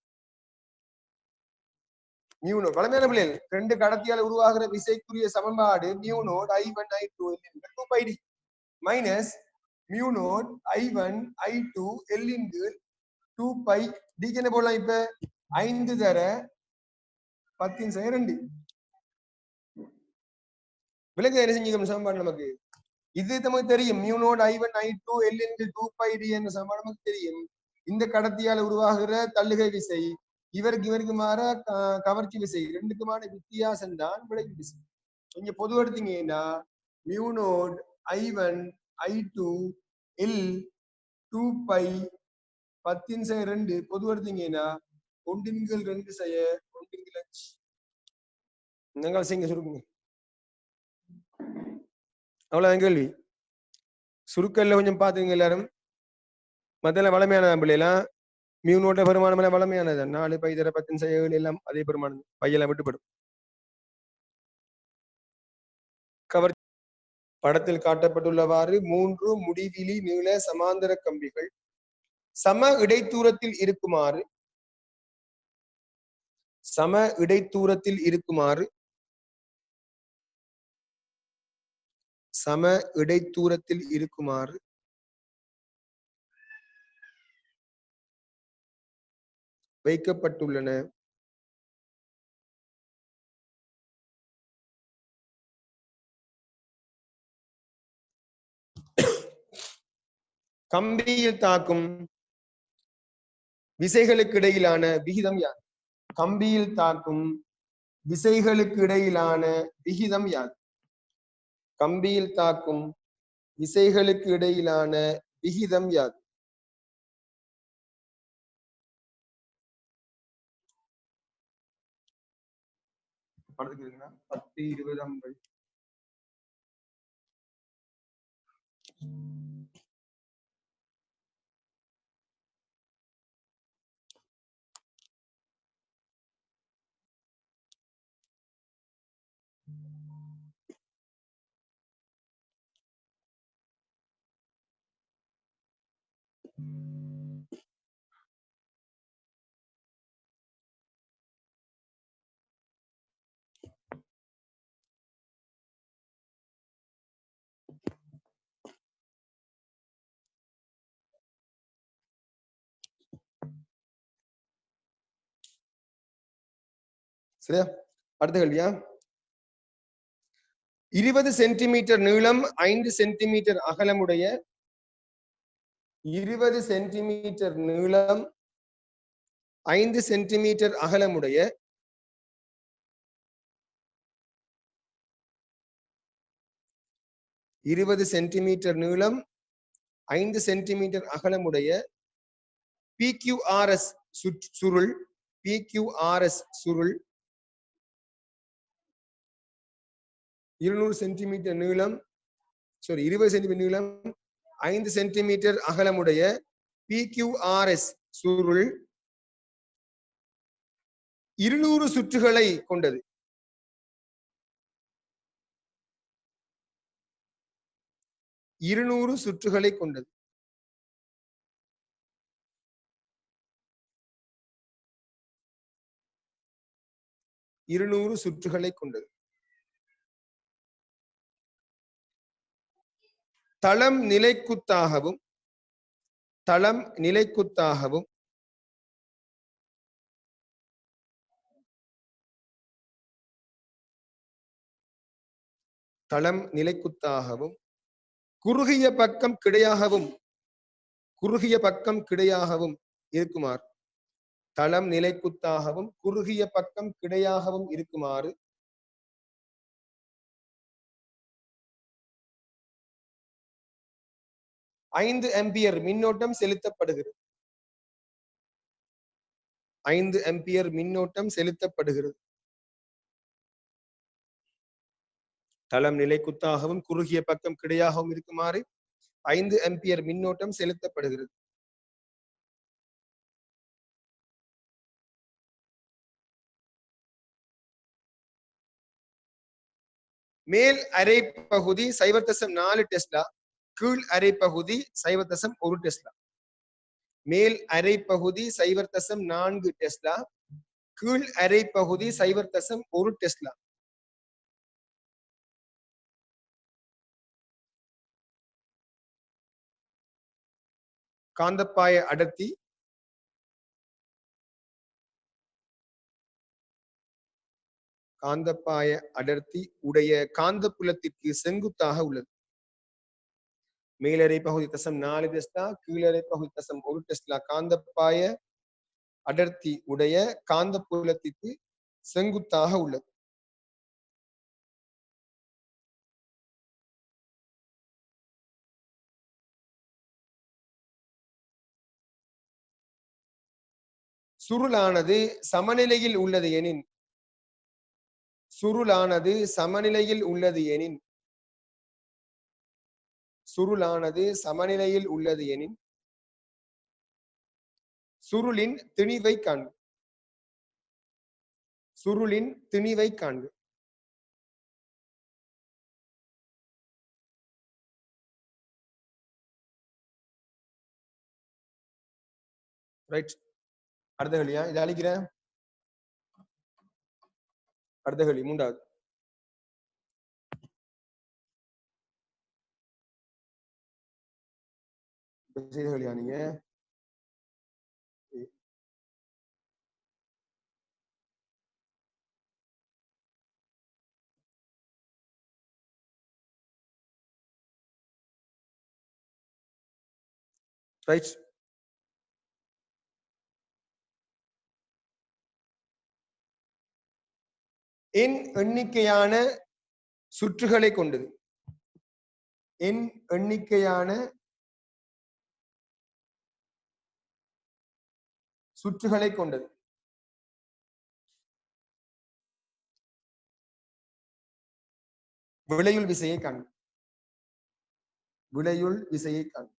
மியூ நோட் வளமையான பிள்ளைகள் ரெண்டு கடத்தியால உருவாகிற விசைக்குரிய சமன்பாடு mu naught I1 I2 L இன் 2 pi d minus mu naught I1 I2 L இன் கீழ் 2 பை d என்ன போடலாம்? இப்ப 5 தர 10 விலங்கு என்ன செஞ்சு சமன்பாடு நமக்கு இது நமக்கு தெரியும். Mu naught I1 I2 L into 2 pi d என்ற சமன்பாடு நமக்கு தெரியும். இந்த கடத்தியால் உருவாகிற தள்ளுகை விசை இவருக்கு மாற கவர்ச்சி விசை ரெண்டுக்குமான வித்தியாசம் தான் விளைவு விசை. இங்க பொது எடுத்தீங்கன்னா mu naught I1 I2 L 2 by 10 பொது எடுத்தீங்கன்னா 1/2 செய்ய 1/5 நீங்கள் செய்ய சுருக்குங்க. அவ்வளவு கேள்வி. சுருக்கல்ல கொஞ்சம் பாத்துங்க எல்லாரும். மத்தியில வளமையான பிள்ளைலாம் மியூ நோட்ட பெருமானம் வளமையானது 4 பை தர 10 7 எல்லாம் அதே பெருமானம். பையெல்லாம் விட்டுப்படும். கவர் படத்தில் காட்டப்பட்டுள்ளவாறு 3 முடிவிலி நீள சமாந்தர கம்பிகள் சம இடைத்தூரத்தில் இருக்குமாறு வைக்கப்பட்டுள்ளன. கம்பியில் தாக்கும் விசைகளுக்கு இடையிலான விகிதம் யாது? கம்பியில் தாக்கும் விசைகளுக்கு இடையிலான விகிதம் யாது? கம்பியில் தாக்கும் விசைகளுக்கு இடையிலான விகிதம் யாது? படத்துக்கு 10 20 50 சரியா? அடுத்த கேள்வியா? 20 சென்டிமீட்டர் நீளம் 5 சென்டிமீட்டர் அகலமுடைய 20 சென்டிமீட்டர் நீளம் 5 சென்டிமீட்டர் அகலமுடைய 20 சென்டிமீட்டர் நீளம் 5 சென்டிமீட்டர் அகலமுடைய PQRS சுருள் PQRS சுருள் 200 சென்டிமீட்டர் நீளம் 20 சென்டிமீட்டர் நீளம் 5 சென்டிமீட்டர் அகலமுடைய PQRS சுருள் 200 சுற்றுகளை கொண்டது. 200 சுற்றுகளை கொண்டது. சுற்றுகளை கொண்டது. தளம் நிலைக்குத்தாகவும் தளம் நிலைக்குத்தாகவும் தளம் நிலைக்குத்தாகவும் குறுகிய பக்கம் கிடையாகவும் இருக்குமாறு தளம் நிலைக்குத்தாகவும் குறுகிய பக்கம் கிடையாகவும் இருக்குமாறு 5 ஆம்பியர் மின்னோட்டம் செலுத்தப்படுகிறது. 5 ஆம்பியர் மின்னோட்டம் செலுத்தப்படுகிறது. தளம் நிலைக்குத்தாகவும் குறுகிய பக்கம் கிடையாகவும் இருக்குமாறு 5 ஆம்பியர் மின்னோட்டம் செலுத்தப்படுகிறது. மேல் அரை பகுதி 0.4 டெஸ்லா, கீழ் அரை பகுதி 0.1 டெஸ்லா. மேல் அரை பகுதி 0.4 டெஸ்லா, கீழ் அரை பகுதி 0.1 டெஸ்லா. காந்தப்பாய அடர்த்தி உடைய காந்தப்புலத்திற்கு செங்குத்தாக உள்ளது. மேலறை பகுதி 0.4 டெஸ்லா, கீழறை பகுதி 0.1 டெஸ்லா காந்தப்பாய அடர்த்தி உடைய காந்தப்புலத்திற்கு செங்குத்தாக உள்ளது. சுருளானது சமநிலையில் உள்ளது எனின் சுருளானது சமநிலையில் உள்ளது எனின் சுருளின் திணிவை காண்க. ரைட். அடுத்த கேள்வியா இதை அழிக்கிறேன். அடுத்த கேள்வி 3வது. கேள்வியா நீங்க ரைட். எண்ணிக்கையான சுற்றுகளை கொண்டது. எண்ணிக்கையான சுற்றுகளை கொண்டது. விளையுள் விசையை காண்க. விளையுள் விசையை காண்க.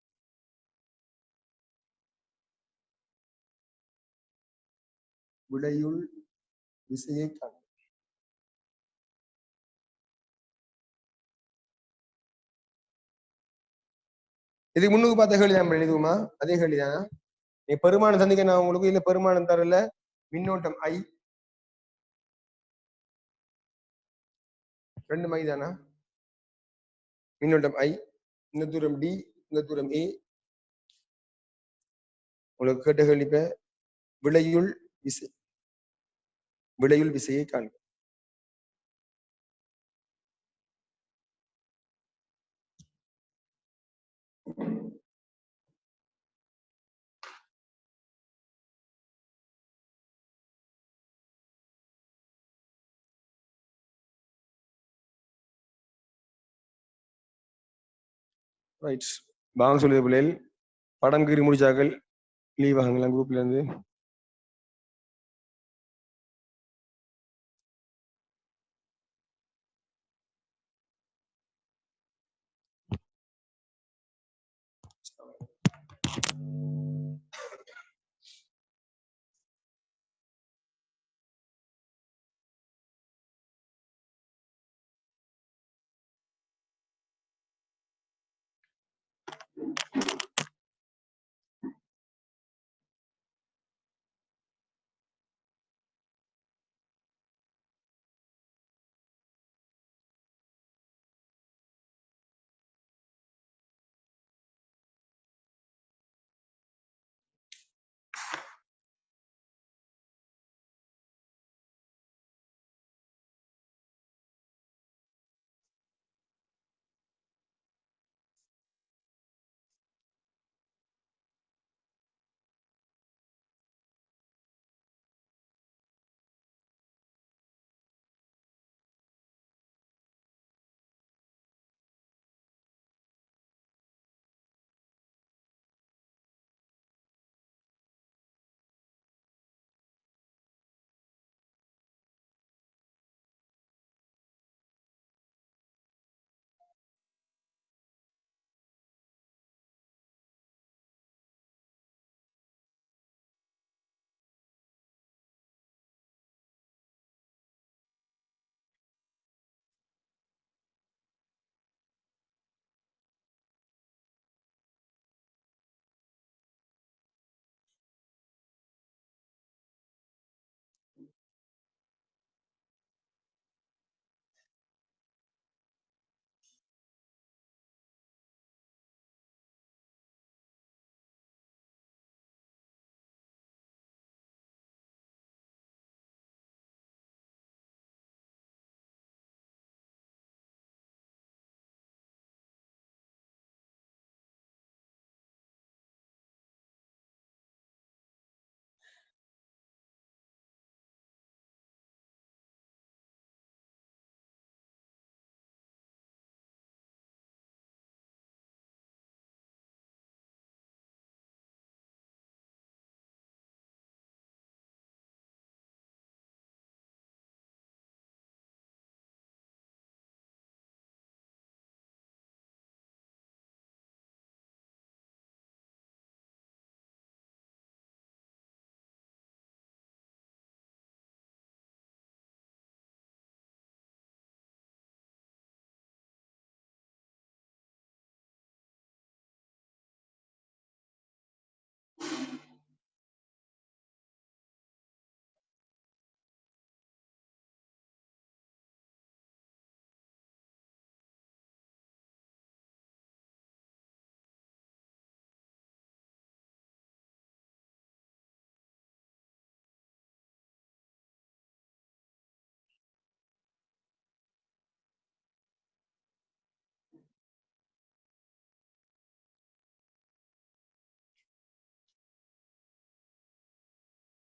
விளையுள் விசையை காண்க. இதுக்கு முன்னுக்கு பார்த்த கேள்வி நம்ம எழுதுவோமா? அதே கேள்விதானா? நீ பெருமானம் தந்திக்க நான் உங்களுக்கு இல்ல பெருமானம் தரல. மின்னோட்டம் I 2 மை தானா? மின்னோட்டம் I, இந்த தூரம் D, இந்த தூரம் A. உங்களுக்கு கேட்ட கேள்வி விளையுள் விசையை காண்க. ரைட், வாங்க சொல்லுது பிள்ளைகள். படம் கீறி முடிச்சாக்கள் லீவ் ஆகுங்களா குரூப்ல இருந்து?